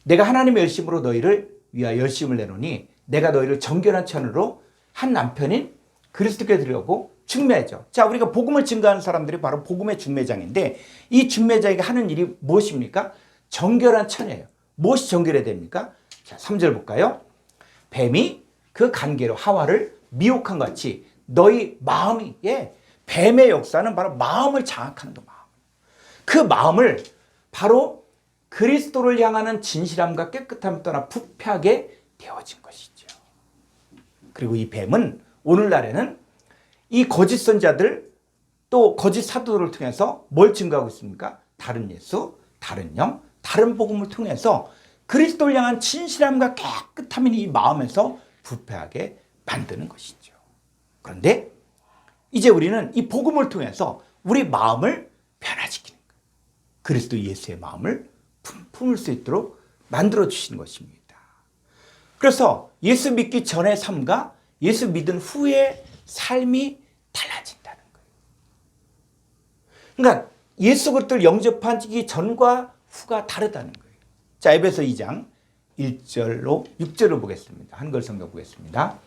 내가 하나님의 열심으로 너희를 위하여 열심을 내노니 내가 너희를 정결한 천으로 한 남편인 그리스도께 드리려고 중매하죠. 자, 우리가 복음을 증거하는 사람들이 바로 복음의 중매장인데 이 중매장이 하는 일이 무엇입니까? 정결한 천이에요. 무엇이 정결해야 됩니까? 자, 3절 볼까요? 뱀이 그 관계로 하와를 미혹한 것 같이 너희 마음이, 뱀의 역사는 바로 마음을 장악하는 거, 마음. 그 마음을 바로 그리스도를 향하는 진실함과 깨끗함을 떠나 부패하게 되어진 것이죠. 그리고 이 뱀은 오늘날에는 이 거짓 선자들 또 거짓 사도들을 통해서 뭘 증거하고 있습니까? 다른 예수, 다른 영, 다른 복음을 통해서 그리스도를 향한 진실함과 깨끗함이 이 마음에서 부패하게 만드는 것이죠. 그런데 이제 우리는 이 복음을 통해서 우리 마음을 변화시키는 거예요. 그리스도 예수의 마음을 품을 수 있도록 만들어 주시는 것입니다. 그래서 예수 믿기 전의 삶과 예수 믿은 후의 삶이 달라진다는 거예요. 그러니까 예수 그리스도를 영접하기 전과 후가 다르다는 거예요. 자, 에베소 2장 1절로 6절을 보겠습니다. 한글 성경 보겠습니다.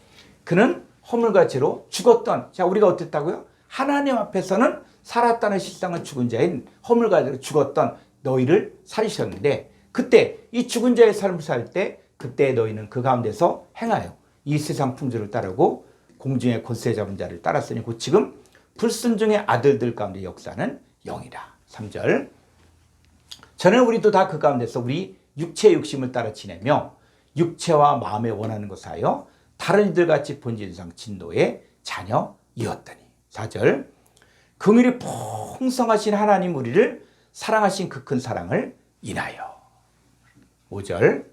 그는 허물과 죄로 죽었던, 자, 우리가 어땠다고요? 하나님 앞에서는 살았다는 실상은 죽은 자인 허물과 죄로 죽었던 너희를 살리셨는데, 그때 이 죽은 자의 삶을 살 때 그때 너희는 그 가운데서 행하여 이 세상 풍조를 따르고 공중의 권세 잡은 자를 따랐으니 곧 지금 불순종의 아들들 가운데 역사는 영이라. 3절. 전에 우리도 다 그 가운데서 우리 육체의 욕심을 따라 지내며 육체와 마음에 원하는 것을 하여 다른 이들같이 본질상 진노의 자녀이었더니. 4절. 긍휼이 풍성하신 하나님 우리를 사랑하신 그 큰 사랑을 인하여. 5절.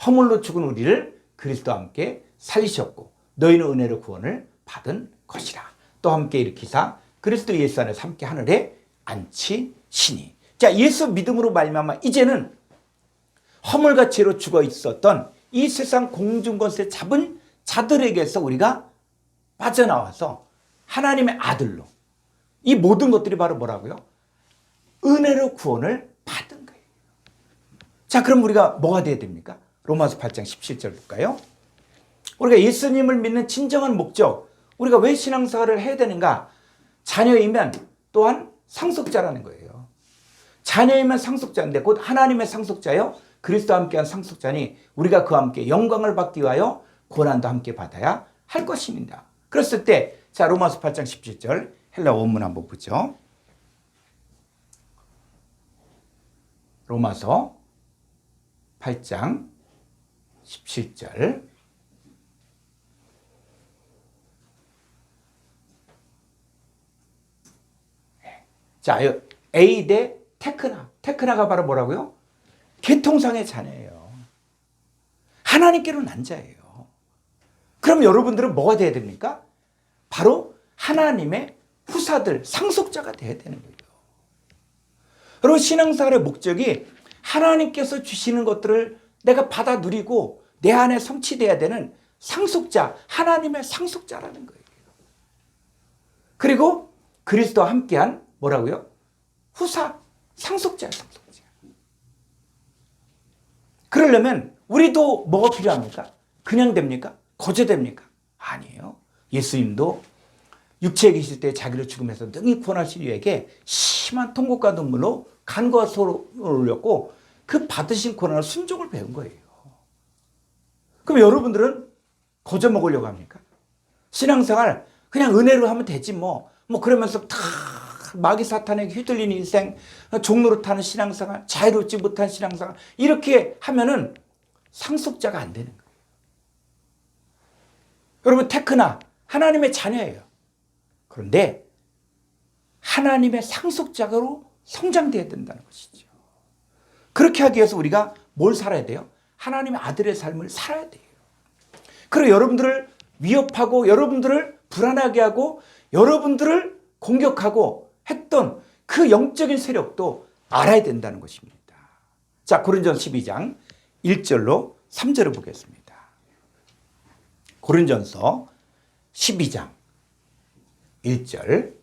허물로 죽은 우리를 그리스도와 함께 살리셨고 너희는 은혜로 구원을 받은 것이라. 또 함께 일으키사 그리스도 예수 안에서 함께 하늘에 앉히시니. 자, 예수 믿음으로 말미암아 이제는 허물과 죄로 죽어 있었던 이 세상 공중권세 잡은 자들에게서 우리가 빠져나와서 하나님의 아들로, 이 모든 것들이 바로 뭐라고요? 은혜로 구원을 받은 거예요. 자, 그럼 우리가 뭐가 돼야 됩니까? 로마서 8장 17절 볼까요? 우리가 예수님을 믿는 진정한 목적, 우리가 왜 신앙생활을 해야 되는가? 자녀이면 또한 상속자라는 거예요. 자녀이면 상속자인데 곧 하나님의 상속자요, 그리스도와 함께한 상속자니 우리가 그와 함께 영광을 받기 위하여 고난도 함께 받아야 할 것입니다. 그랬을 때, 자, 로마서 8장 17절 헬라 원문 한번 보죠. 로마서 8장 17절. 자, A 대 테크나. 테크나가 바로 뭐라고요? 계통상의 자녀예요. 하나님께로 난 자예요. 그럼 여러분들은 뭐가 돼야 됩니까? 바로 하나님의 후사들, 상속자가 돼야 되는 거예요. 여러분, 신앙생활의 목적이 하나님께서 주시는 것들을 내가 받아 누리고 내 안에 성취돼야 되는 상속자, 하나님의 상속자라는 거예요. 그리고 그리스도와 함께한 뭐라고요? 후사, 상속자야, 상속자. 그러려면 우리도 뭐가 필요합니까? 그냥 됩니까? 거저됩니까? 아니에요. 예수님도 육체에 계실 때 자기를 죽음에서 능히 구원하시기 위해 심한 통곡과 눈물로 간과 소를 올렸고 그 받으신 고난을 순종을 배운 거예요. 그럼 여러분들은 거저 먹으려고 합니까? 신앙생활 그냥 은혜로 하면 되지 뭐 그러면서 다 마귀 사탄에게 휘둘리는 인생, 종로로 타는 신앙생활, 자유롭지 못한 신앙생활, 이렇게 하면은 상속자가 안 되는 거예요. 여러분, 테크나 하나님의 자녀예요. 그런데 하나님의 상속자로 성장돼야 된다는 것이죠. 그렇게 하기 위해서 우리가 뭘 살아야 돼요? 하나님의 아들의 삶을 살아야 돼요. 그리고 여러분들을 위협하고 여러분들을 불안하게 하고 여러분들을 공격하고 했던 그 영적인 세력도 알아야 된다는 것입니다. 자, 고린전서 12장 1절로 3절을 보겠습니다. 고린전서 12장 1절.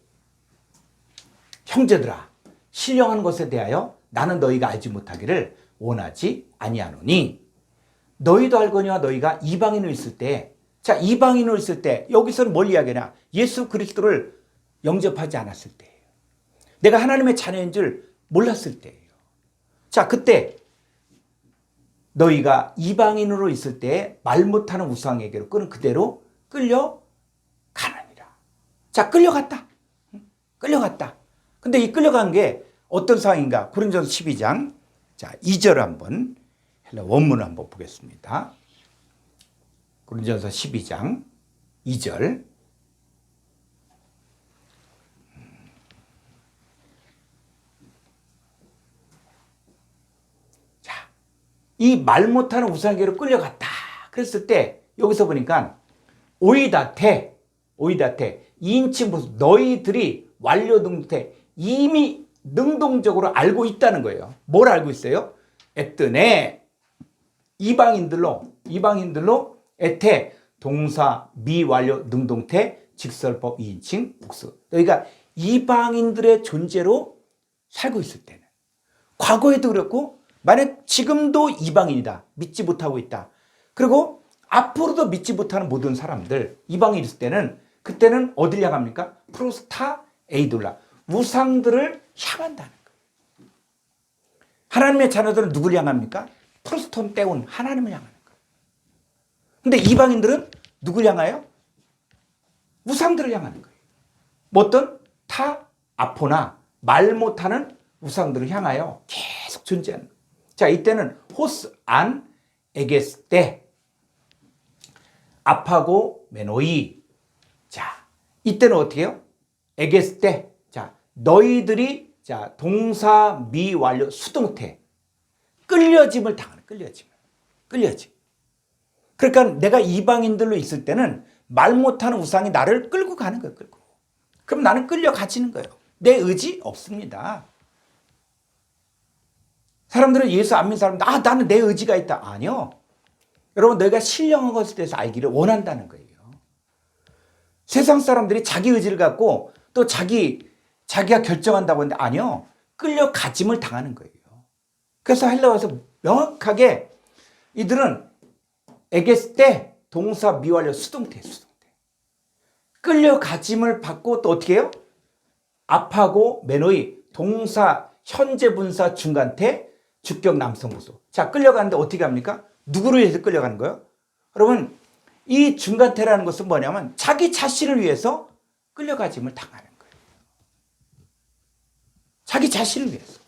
형제들아, 신령한 것에 대하여 나는 너희가 알지 못하기를 원하지 아니하노니 너희도 알거니와 너희가 이방인으로 있을 때, 자, 이방인으로 있을 때 여기서는 뭘 이야기하냐? 예수 그리스도를 영접하지 않았을 때예요. 내가 하나님의 자녀인 줄 몰랐을 때예요. 자, 그때 너희가 이방인으로 있을 때 말 못하는 우상에게로 그대로 끌려가느니라. 자, 끌려갔다. 끌려갔다. 근데 이 끌려간 게 어떤 상황인가? 고린도전서 12장 자 2절을 한번 헬라 원문을 한번 보겠습니다. 고린도전서 12장 2절. 자, 이 말 못하는 우상에게로 끌려갔다. 그랬을 때 여기서 보니까 오이다테 2인칭 부수 너희들이 완료등록해 이미 능동적으로 알고 있다는 거예요. 뭘 알고 있어요? 에뜨네 이방인들로 에테 동사 미완료 능동태 직설법 2인칭 복수. 너희가 이방인들의 존재로 살고 있을 때는 과거에도 그랬고 만약 지금도 이방인이다. 믿지 못하고 있다. 그리고 앞으로도 믿지 못하는 모든 사람들 이방인이 있을 때는 그때는 어딜 향합니까? 프로스타 에이돌라 우상들을 향한다는 거예요. 하나님의 자녀들은 누굴 향합니까? 프로스톤 떼온 하나님을 향하는 거예요. 근데 이방인들은 누굴 향하여? 우상들을 향하는 거예요. 뭐 어떤 아포나 말 못하는 우상들을 향하여 계속 존재하는 거예요. 자, 이때는 호스 안 에게스 때 아파고 메노이. 자, 이때는 어떻게 해요? 에게스 때. 자, 너희들이 자, 동사 미완료 수동태 끌려짐을 당하는 끌려짐. 그러니까 내가 이방인들로 있을 때는 말 못하는 우상이 나를 끌고 가는 거예요. 끌고. 그럼 나는 끌려가지는 거예요. 내 의지 없습니다. 사람들은 예수 안 믿는 사람들 나는 내 의지가 있다. 아니요. 여러분 너희가 신령한 것에 대해서 알기를 원한다는 거예요. 세상 사람들이 자기 의지를 갖고 또 자기가 결정한다고 하는데 아니요. 끌려가짐을 당하는 거예요. 그래서 헬라어에서 명확하게 이들은 에게스 때 동사 미완료 수동태. 끌려가짐을 받고 또 어떻게 해요? 아파고 메노이 동사 현재 분사 중간태 주격 남성부수. 자, 끌려가는데 어떻게 합니까? 누구를 위해서 끌려가는 거예요? 여러분 이 중간태라는 것은 뭐냐면 자기 자신을 위해서 끌려가짐을 당하는 거예요. 자기 자신을 위해서.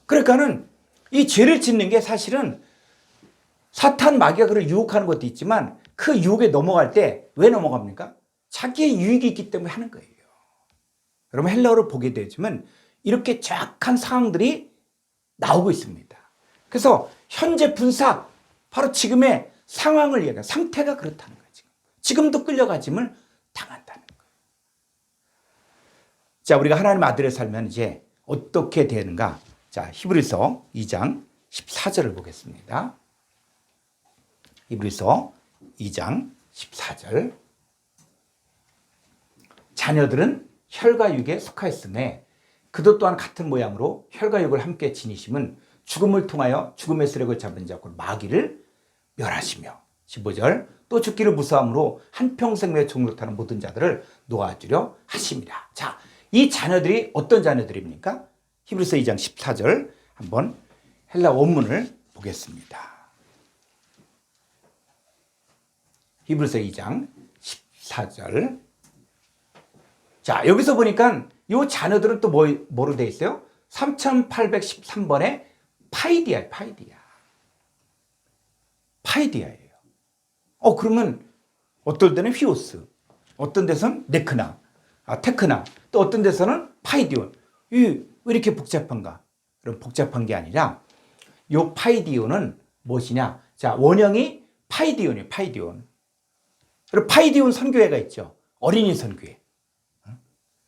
그러니까는 이 죄를 짓는 게 사실은 사탄 마귀가 그를 유혹하는 것도 있지만 그 유혹에 넘어갈 때 왜 넘어갑니까? 자기의 유익이 있기 때문에 하는 거예요. 여러분 헬라어를 보게 되지만 이렇게 정확한 상황들이 나오고 있습니다. 그래서 현재 분사 바로 지금의 상황을 얘기해요. 상태가 그렇다는 거예요. 지금도 끌려가짐을 당한다는 거예요. 자, 우리가 하나님 아들의 살면 이제 어떻게 되는가? 자, 히브리서 2장 14절을 보겠습니다. 히브리서 2장 14절. 자녀들은 혈과 육에 속하였음에 그도 또한 같은 모양으로 혈과 육을 함께 지니심은 죽음을 통하여 죽음의 세력을 잡은 자고 마귀를 멸하시며 15절 또 죽기를 무서함으로 한평생 내 종노릇하는 모든 자들을 놓아주려 하심이라. 자, 이 자녀들이 어떤 자녀들입니까? 히브리서 2장 14절 한번 헬라 원문을 보겠습니다. 히브리서 2장 14절. 자, 여기서 보니까 이 자녀들은 또 뭐로 되어 있어요? 3813번에 파이디아예요. 파이디아예요. 그러면 어떨 때는 휘오스, 어떤 데서는 네크나, 테크나, 또 어떤 데서는 파이디온. 왜 이렇게 복잡한가? 그럼 복잡한 게 아니라 이 파이디온은 무엇이냐? 자, 원형이 파이디온이에요. 파이디온. 그리고 파이디온 선교회가 있죠. 어린이 선교회.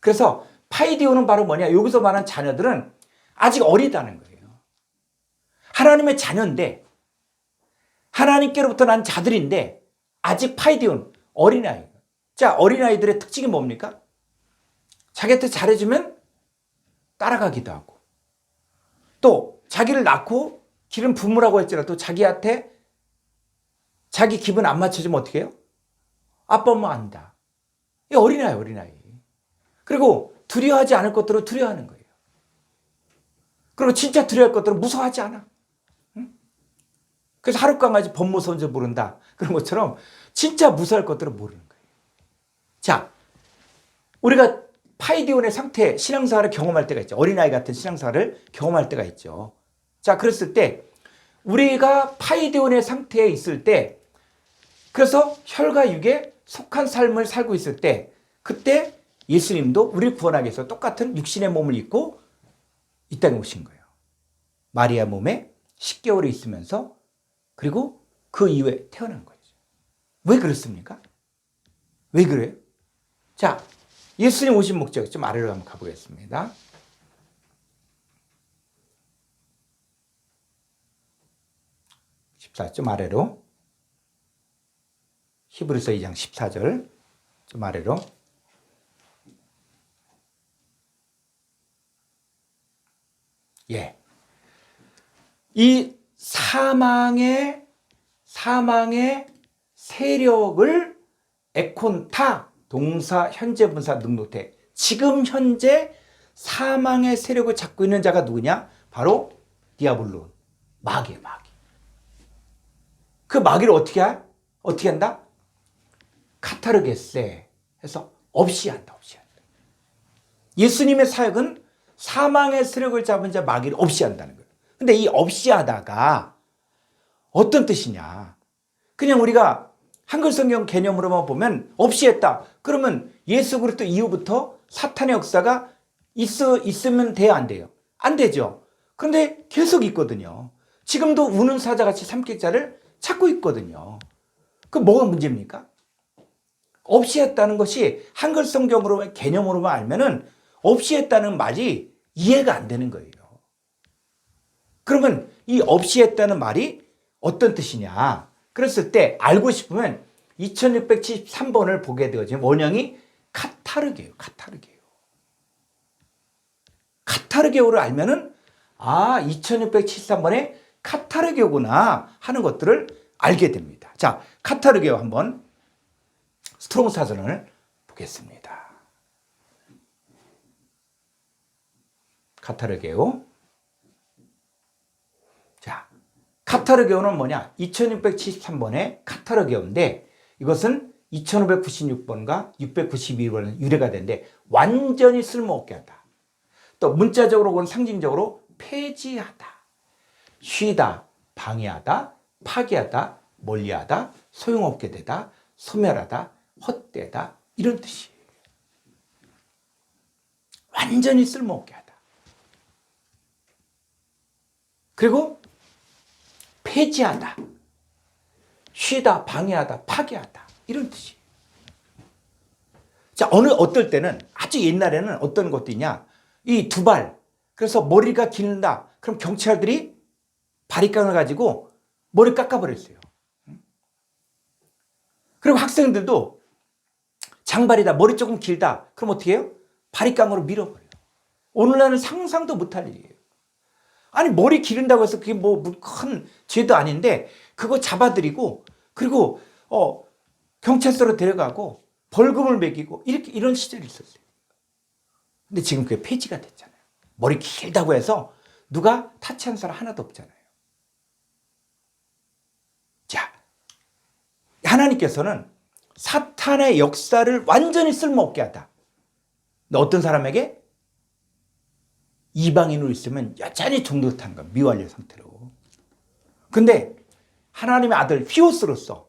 그래서 파이디온은 바로 뭐냐? 여기서 말하는 자녀들은 아직 어리다는 거예요. 하나님의 자녀인데 하나님께로부터 난 자들인데 아직 파이디온 어린아이. 자, 어린아이들의 특징이 뭡니까? 자기한테 잘해주면 따라가기도 하고 또 자기를 낳고 기른 부모라고 할지라도 자기한테 자기 기분 안 맞춰주면 어떻게 해요? 아빠 엄마 안다. 이 어린아이. 그리고 두려워하지 않을 것들은 두려워하는 거예요. 그리고 진짜 두려워할 것들은 무서워하지 않아. 응? 그래서 하룻강아지 범 무서운 줄 모른다. 그런 것처럼 진짜 무서워할 것들은 모르는 거예요. 자, 우리가 파이디온의 상태, 신앙생활을 경험할 때가 있죠. 어린아이 같은 신앙생활을 경험할 때가 있죠. 자, 그랬을 때 우리가 파이디온의 상태에 있을 때 그래서 혈과 육에 속한 삶을 살고 있을 때 그때 예수님도 우리를 구원하기 위해서 똑같은 육신의 몸을 입고 이 땅에 오신 거예요. 마리아 몸에 10개월이 있으면서 그리고 그 이후에 태어난 거죠. 왜 그렇습니까? 왜 그래요? 자, 예수님 오신 목적 좀 아래로 한번 가보겠습니다. 좀 아래로. 히브리서 2장 14절 좀 아래로. 예. 이 사망의 세력을 에콘타 동사 현재 분사 능동태 지금 현재 사망의 세력을 잡고 있는 자가 누구냐? 바로 디아블론, 마귀. 그 마귀를 어떻게 한다? 카타르게세 해서 없이 한다. 예수님의 사역은 사망의 세력을 잡은 자 마귀를 없이 한다는 거예요. 근데 이 없이 하다가 어떤 뜻이냐? 그냥 우리가 한글 성경 개념으로만 보면 없이 했다. 그러면 예수 그리스도 이후부터 사탄의 역사가 있으면 돼요, 안 돼요? 안 되죠. 그런데 계속 있거든요. 지금도 우는 사자같이 삼킬 자를 찾고 있거든요. 그 뭐가 문제입니까? 없이 했다는 것이 한글 성경으로 개념으로만 알면은 없이 했다는 말이 이해가 안 되는 거예요. 그러면 이 없이 했다는 말이 어떤 뜻이냐? 그랬을 때 알고 싶으면 2673번을 보게 되어지면 원형이 카타르게요. 카타르게오를 알면은 2673번에 카타르게오구나 하는 것들을 알게 됩니다. 자, 카타르게오 한번 스트롱 사전을 보겠습니다. 카타르게오. 자, 카타르게오는 뭐냐? 2673번의 카타르게오인데 이것은 2596번과 692번에 유래가 되는데 완전히 쓸모없게 하다. 또 문자적으로 혹은 상징적으로 폐지하다, 쉬다, 방해하다, 파괴하다, 멀리하다, 소용없게 되다, 소멸하다, 헛되다 이런 뜻이에요. 완전히 쓸모없게 하다. 그리고 폐지하다, 쉬다, 방해하다, 파괴하다 이런 뜻이에요. 자, 어떨 때는 아주 옛날에는 어떤 것도 있냐? 이 두 발, 그래서 머리가 기는다. 그럼 경찰들이 바리깡을 가지고 머리 깎아버렸어요. 그리고 학생들도 장발이다, 머리 조금 길다. 그럼 어떻게 해요? 바리깡으로 밀어버려요. 오늘날은 상상도 못할 일이에요. 아니, 머리 기른다고 해서 그게 뭐 큰 죄도 아닌데 그거 잡아들이고 그리고 경찰서로 데려가고 벌금을 매기고 이런 시절이 있었어요. 근데 지금 그게 폐지가 됐잖아요. 머리 길다고 해서 누가 타치한 사람 하나도 없잖아요. 자, 하나님께서는 사탄의 역사를 완전히 쓸모없게 하다. 근데 어떤 사람에게? 이방인으로 있으면 여전히 종노릇하는 거야. 미완료 상태로. 근데 하나님의 아들 휘오스로서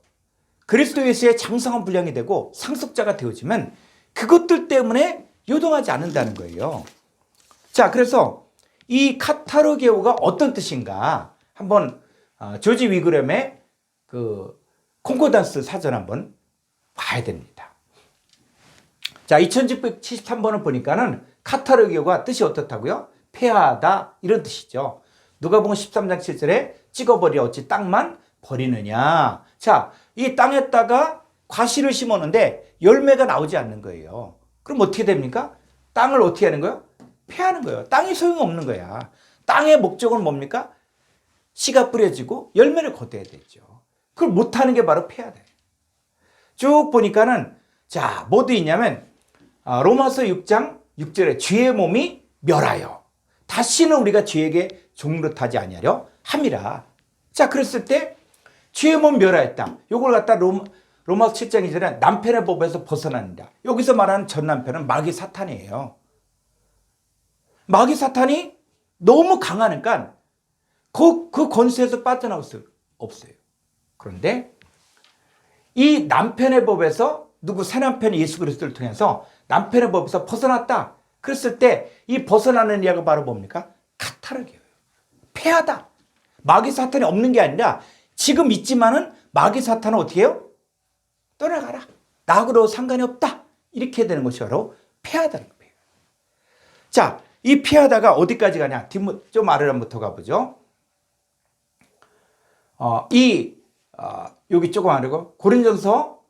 그리스도 예수의 장성한 분량이 되고 상속자가 되어지면 그것들 때문에 요동하지 않는다는 거예요. 자, 그래서 이 카타르게오가 어떤 뜻인가 한번 조지 위그램의 그 콩코단스 사전 한번 봐야 됩니다. 자, 2673번을 보니까는 카타르게오가 뜻이 어떻다고요? 폐하다 이런 뜻이죠. 누가복음 13장 7절에 찍어버려 어찌 땅만 버리느냐. 자, 이 땅에다가 과실을 심었는데 열매가 나오지 않는 거예요. 그럼 어떻게 됩니까? 땅을 어떻게 하는 거예요? 폐하는 거예요. 땅이 소용없는 거야. 땅의 목적은 뭡니까? 씨가 뿌려지고 열매를 거둬야 되죠. 그걸 못하는 게 바로 폐하다. 쭉 보니까는 자, 뭐 돼 있냐면 로마서 6장 6절에 죄의 몸이 멸하여 다시는 우리가 죄에게 종노릇하지 아니하려 함이라. 자, 그랬을 때 죄의 몸 멸하였다. 요걸 갖다 로마서 7장 2절에 남편의 법에서 벗어난다. 여기서 말하는 전 남편은 마귀 사탄이에요. 마귀 사탄이 너무 강하니까 그 권세에서 빠져나올 수 없어요. 그런데 이 남편의 법에서 새 남편 예수 그리스도를 통해서 남편의 법에서 벗어났다. 그랬을 때 이 벗어나는 이야기가 바로 뭡니까? 카타르기예요. 패하다. 마귀 사탄이 없는 게 아니라 지금 있지만은 마귀 사탄은 어떻게 해요? 떠나가라. 나하고 상관이 없다. 이렇게 되는 것이 바로 패하다는 거예요. 자, 이 패하다가 어디까지 가냐? 좀 아래로부터 가보죠. 여기 조금 아래고 고린전서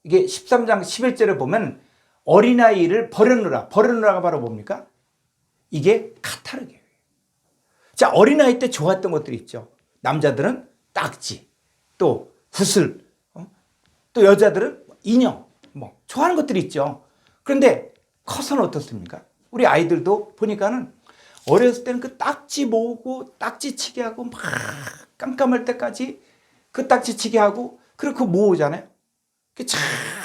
이게 13장 11절에 보면 어린아이를 버려놓으라가 바로 뭡니까? 이게 카타르기예요. 자, 어린아이 때 좋았던 것들이 있죠. 남자들은 딱지, 또 구슬, 또 여자들은 인형, 좋아하는 것들이 있죠. 그런데 커서는 어떻습니까? 우리 아이들도 보니까는 어렸을 때는 그 딱지 모으고 딱지 치게 하고 막 깜깜할 때까지 그 딱지 치게 하고 그리고 그거 모으잖아요.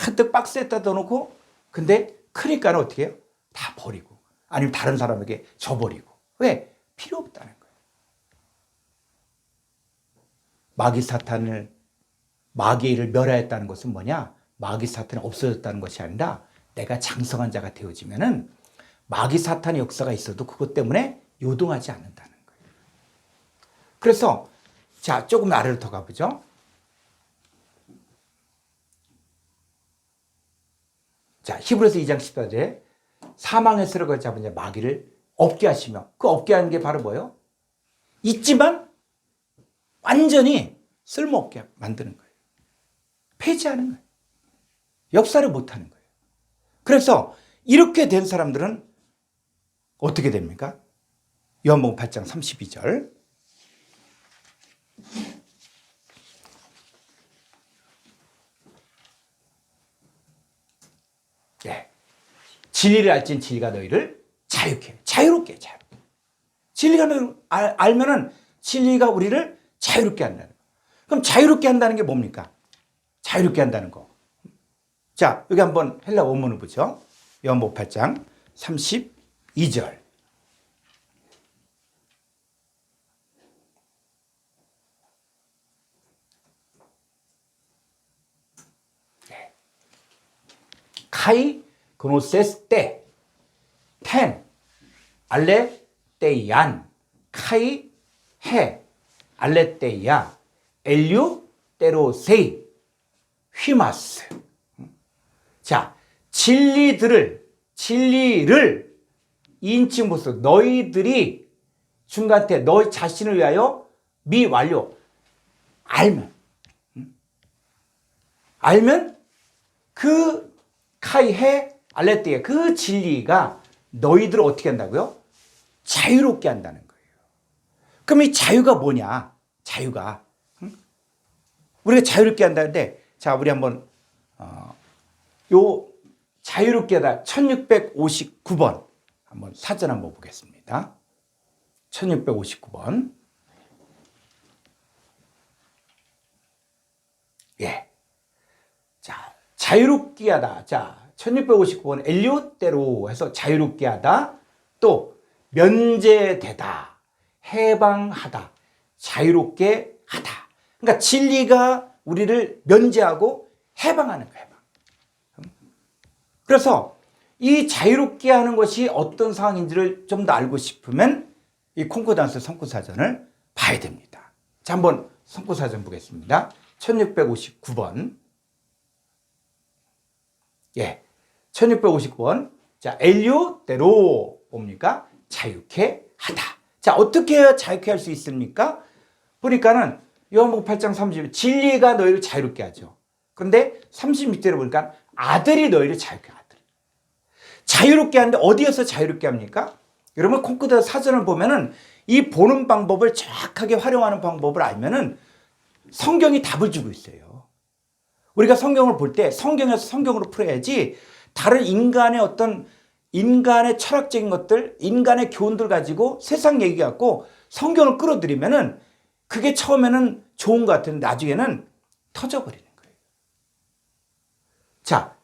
잔뜩 박스에다 넣어놓고 근데 크니까는 어떻게 해요? 다 버리고 아니면 다른 사람에게 줘버리고. 왜? 필요 없다는 거예요. 마귀를 멸하였다는 것은 뭐냐? 마귀 사탄이 없어졌다는 것이 아니라 내가 장성한 자가 되어지면은 마귀 사탄의 역사가 있어도 그것 때문에 요동하지 않는다는 거예요. 그래서 자, 조금 아래로 더 가보죠. 자, 히브리서 2장 14절에 사망의 세력을 잡은 자 마귀를 없게 하시며, 그 없게 하는 게 바로 뭐예요? 있지만 완전히 쓸모없게 만드는 거예요. 폐지하는 거예요. 역사를 못하는 거예요. 그래서 이렇게 된 사람들은 어떻게 됩니까? 요한복음 8장 32절. 네. 진리를 알진 진리가 너희를 자유롭게. 진리가 너희를 알면은 진리가 우리를 자유롭게 한다는 거. 그럼 자유롭게 한다는 게 뭡니까? 자유롭게 한다는 거. 자, 여기 한번 헬라 원문을 보죠. 요한복음 8장 32절. 카이 그노세스 때, 텐, 알레 때얀, 카이 해, 알레 때야, 엘류 때로세이, 휘마스. 자, 진리를 인칭 보소. 너희들이 중간태 너희 자신을 위하여 미완료 알면 그 카이해 알레띠에 그 진리가 너희들을 어떻게 한다고요? 자유롭게 한다는 거예요. 그럼 이 자유가 뭐냐? 자유가 우리가 자유롭게 한다는데, 자, 우리 한번 요 자유롭게 하다 1659번 한번 사전 한번 보겠습니다. 1659번. 예. 자, 자유롭게 하다. 자, 1659번 엘리오대로 해서 자유롭게 하다. 또 면제되다. 해방하다. 자유롭게 하다. 그러니까 진리가 우리를 면제하고 해방하는 거예요. 그래서 이 자유롭게 하는 것이 어떤 상황인지를 좀 더 알고 싶으면 이 콩코단스 성구사전을 봐야 됩니다. 자, 한번 성구사전 보겠습니다. 1659번. 예. 1659번. 자, 엘리오대로 뭡니까? 자유케 하다. 자, 어떻게 해야 자유케 할 수 있습니까? 보니까는 요한복음 8장 30절 진리가 너희를 자유롭게 하죠. 그런데 36절에 보니까 아들이 너희를 자유케 하다. 자유롭게 하는데 어디에서 자유롭게 합니까? 여러분 콩쿠드 사전을 보면은 이 보는 방법을 정확하게 활용하는 방법을 알면은 성경이 답을 주고 있어요. 우리가 성경을 볼 때 성경에서 성경으로 풀어야지 다른 인간의 철학적인 것들, 인간의 교훈들 가지고 세상 얘기 갖고 성경을 끌어들이면은 그게 처음에는 좋은 것 같은데 나중에는 터져버리는 거예요. 자,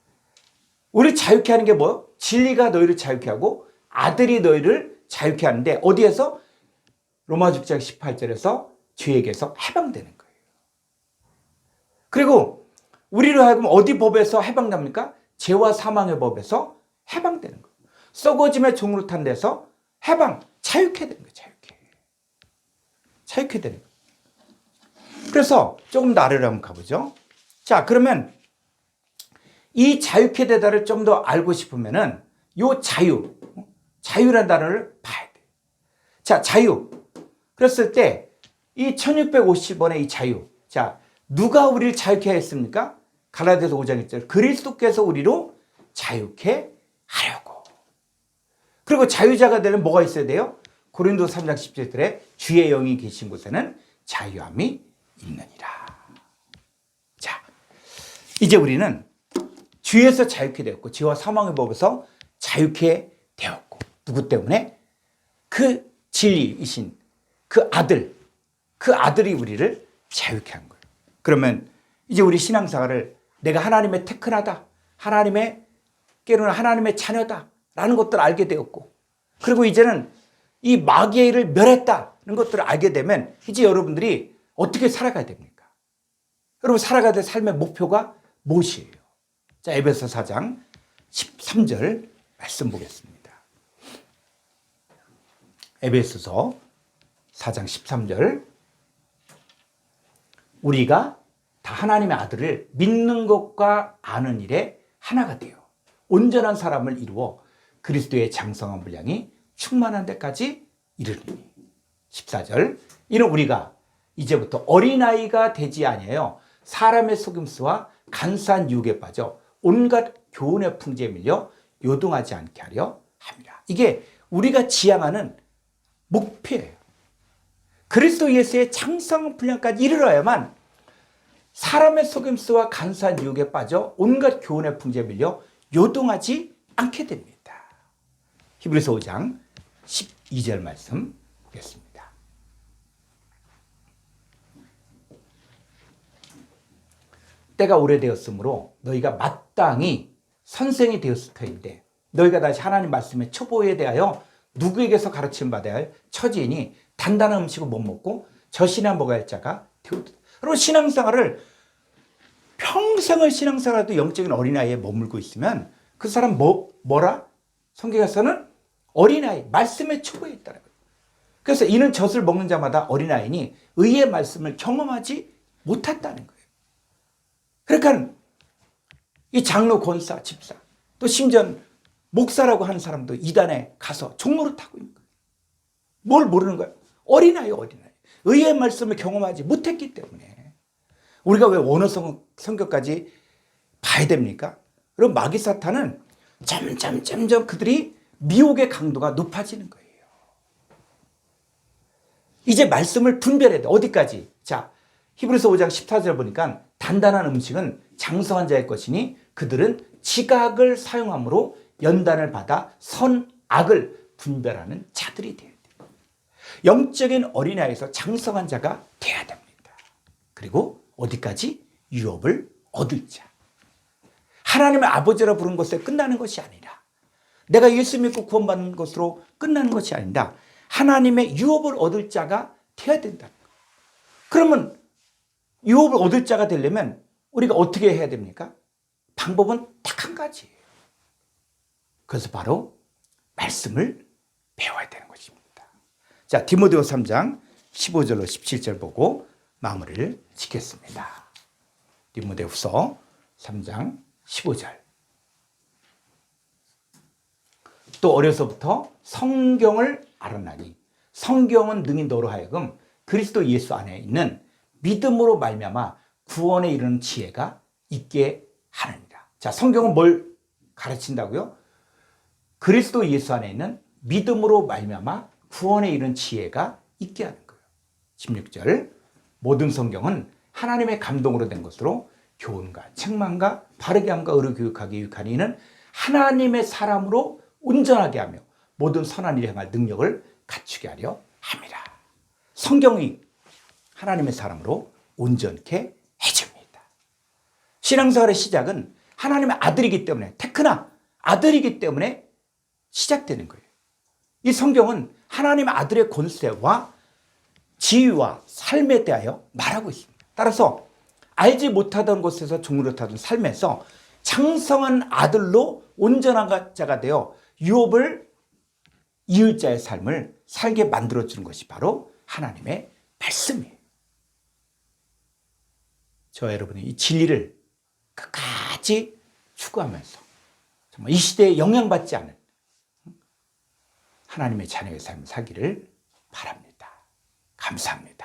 우리 자유케 하는 게 뭐예요? 진리가 너희를 자유케 하고 아들이 너희를 자유케 하는데 어디에서? 로마 6장 18절에서 죄에게서 해방되는 거예요. 그리고 우리로 하여금 어디 법에서 해방됩니까? 죄와 사망의 법에서 해방되는 거예요. 썩어짐의 종으로 탄 데서 해방, 자유케 되는 거예요. 자유케 되는 거예요. 그래서 조금 더 아래로 한번 가보죠. 자, 그러면 이 자유케 되다를 좀 더 알고 싶으면은 요 자유라는 단어를 봐야 돼요. 자, 자유. 그랬을 때 이 1650원의 이 자유. 자, 누가 우리를 자유케 했습니까? 갈라디아서 5장 1절. 그리스도께서 우리로 자유케 하려고. 그리고 자유자가 되려면 뭐가 있어야 돼요? 고린도 3장 17절에 주의 영이 계신 곳에는 자유함이 있느니라. 자, 이제 우리는 주에서 자유케 되었고 죄와 사망의 법에서 자유케 되었고 누구 때문에? 그 진리이신 그 아들이 우리를 자유케 한 거예요. 그러면 이제 우리 신앙생활을 내가 하나님의 테크나다, 하나님의 자녀다 라는 것들을 알게 되었고, 그리고 이제는 이 마귀의 일을 멸했다는 것들을 알게 되면 이제 여러분들이 어떻게 살아가야 됩니까? 여러분 살아가야 될 삶의 목표가 무엇이에요? 자, 에베소 4장 13절 말씀 보겠습니다. 에베소서 4장 13절. 우리가 다 하나님의 아들을 믿는 것과 아는 일에 하나가 되어 온전한 사람을 이루어 그리스도의 장성한 분량이 충만한 데까지 이르리니. 14절. 이는 우리가 이제부터 어린아이가 되지 아니하여 사람의 속임수와 간사한 유혹에 빠져 온갖 교훈의 풍제에 밀려 요동하지 않게 하려 합니다. 이게 우리가 지향하는 목표예요. 그리스도 예수의 장성한 분량까지 이르러야만 사람의 속임수와 간사한 유혹에 빠져 온갖 교훈의 풍제에 밀려 요동하지 않게 됩니다. 히브리서 5장 12절 말씀 보겠습니다. 때가 오래되었으므로 너희가 마땅히 선생이 되었을 터인데 너희가 다시 하나님 말씀의 초보에 대하여 누구에게서 가르침 받아야 할 처지이니 단단한 음식을 못 먹고 젖이나 먹어야 할 자가 되었다. 여러분 신앙생활을 평생을 신앙생활도 영적인 어린아이에 머물고 있으면 그 사람 뭐라? 성경에서는 어린아이, 말씀의 초보에 있다는 거예요. 그래서 이는 젖을 먹는 자마다 어린아이니 의의 말씀을 경험하지 못했다는 거예요. 그러니까 이 장로, 권사, 집사, 또 심지어 목사라고 하는 사람도 이단에 가서 종로를 타고 있는 거예요. 뭘 모르는 거예요? 어린아이. 의의 말씀을 경험하지 못했기 때문에. 우리가 왜 원어 성경까지 봐야 됩니까? 그럼 마귀 사탄은 점점 그들이 미혹의 강도가 높아지는 거예요. 이제 말씀을 분별해야 돼. 어디까지? 자, 히브리서 5장 14절 보니까 단단한 음식은 장성한 자의 것이니 그들은 지각을 사용함으로 연단을 받아 선악을 분별하는 자들이 돼야 돼요. 영적인 어린아이에서 장성한 자가 돼야 됩니다. 그리고 어디까지? 유업을 얻을 자. 하나님의 아버지라 부른 것에 끝나는 것이 아니라 내가 예수 믿고 구원받는 것으로 끝나는 것이 아니라 하나님의 유업을 얻을 자가 돼야 된다. 그러면 유업을 얻을 자가 되려면 우리가 어떻게 해야 됩니까? 방법은 딱 한 가지예요. 그래서 바로 말씀을 배워야 되는 것입니다. 자, 디모데후 3장 15절로 17절 보고 마무리를 짓겠습니다. 디모데후서 3장 15절. 또 어려서부터 성경을 알았나니 성경은 능히 너로 하여금 그리스도 예수 안에 있는 믿음으로 말미암아 구원에 이르는 지혜가 있게 하느니라. 자, 성경은 뭘 가르친다고요? 그리스도 예수 안에 있는 믿음으로 말미암아 구원에 이르는 지혜가 있게 하는 거예요. 16절. 모든 성경은 하나님의 감동으로 된 것으로 교훈과 책망과 바르게 함과 의로 교육하기 유익하니 이는 하나님의 사람으로 온전하게 하며 모든 선한 일을 행할 능력을 갖추게 하려 함이라. 성경이 하나님의 사람으로 온전케 해줍니다. 신앙생활의 시작은 하나님의 아들이기 때문에, 테크나 아들이기 때문에 시작되는 거예요. 이 성경은 하나님의 아들의 권세와 지위와 삶에 대하여 말하고 있습니다. 따라서 알지 못하던 곳에서 종노릇하던 삶에서 장성한 아들로 온전한 자가 되어 유업을 이을 자의 삶을 살게 만들어주는 것이 바로 하나님의 말씀이에요. 저와 여러분이 이 진리를 끝까지 추구하면서 정말 이 시대에 영향받지 않은 하나님의 자녀의 삶을 살기를 바랍니다. 감사합니다.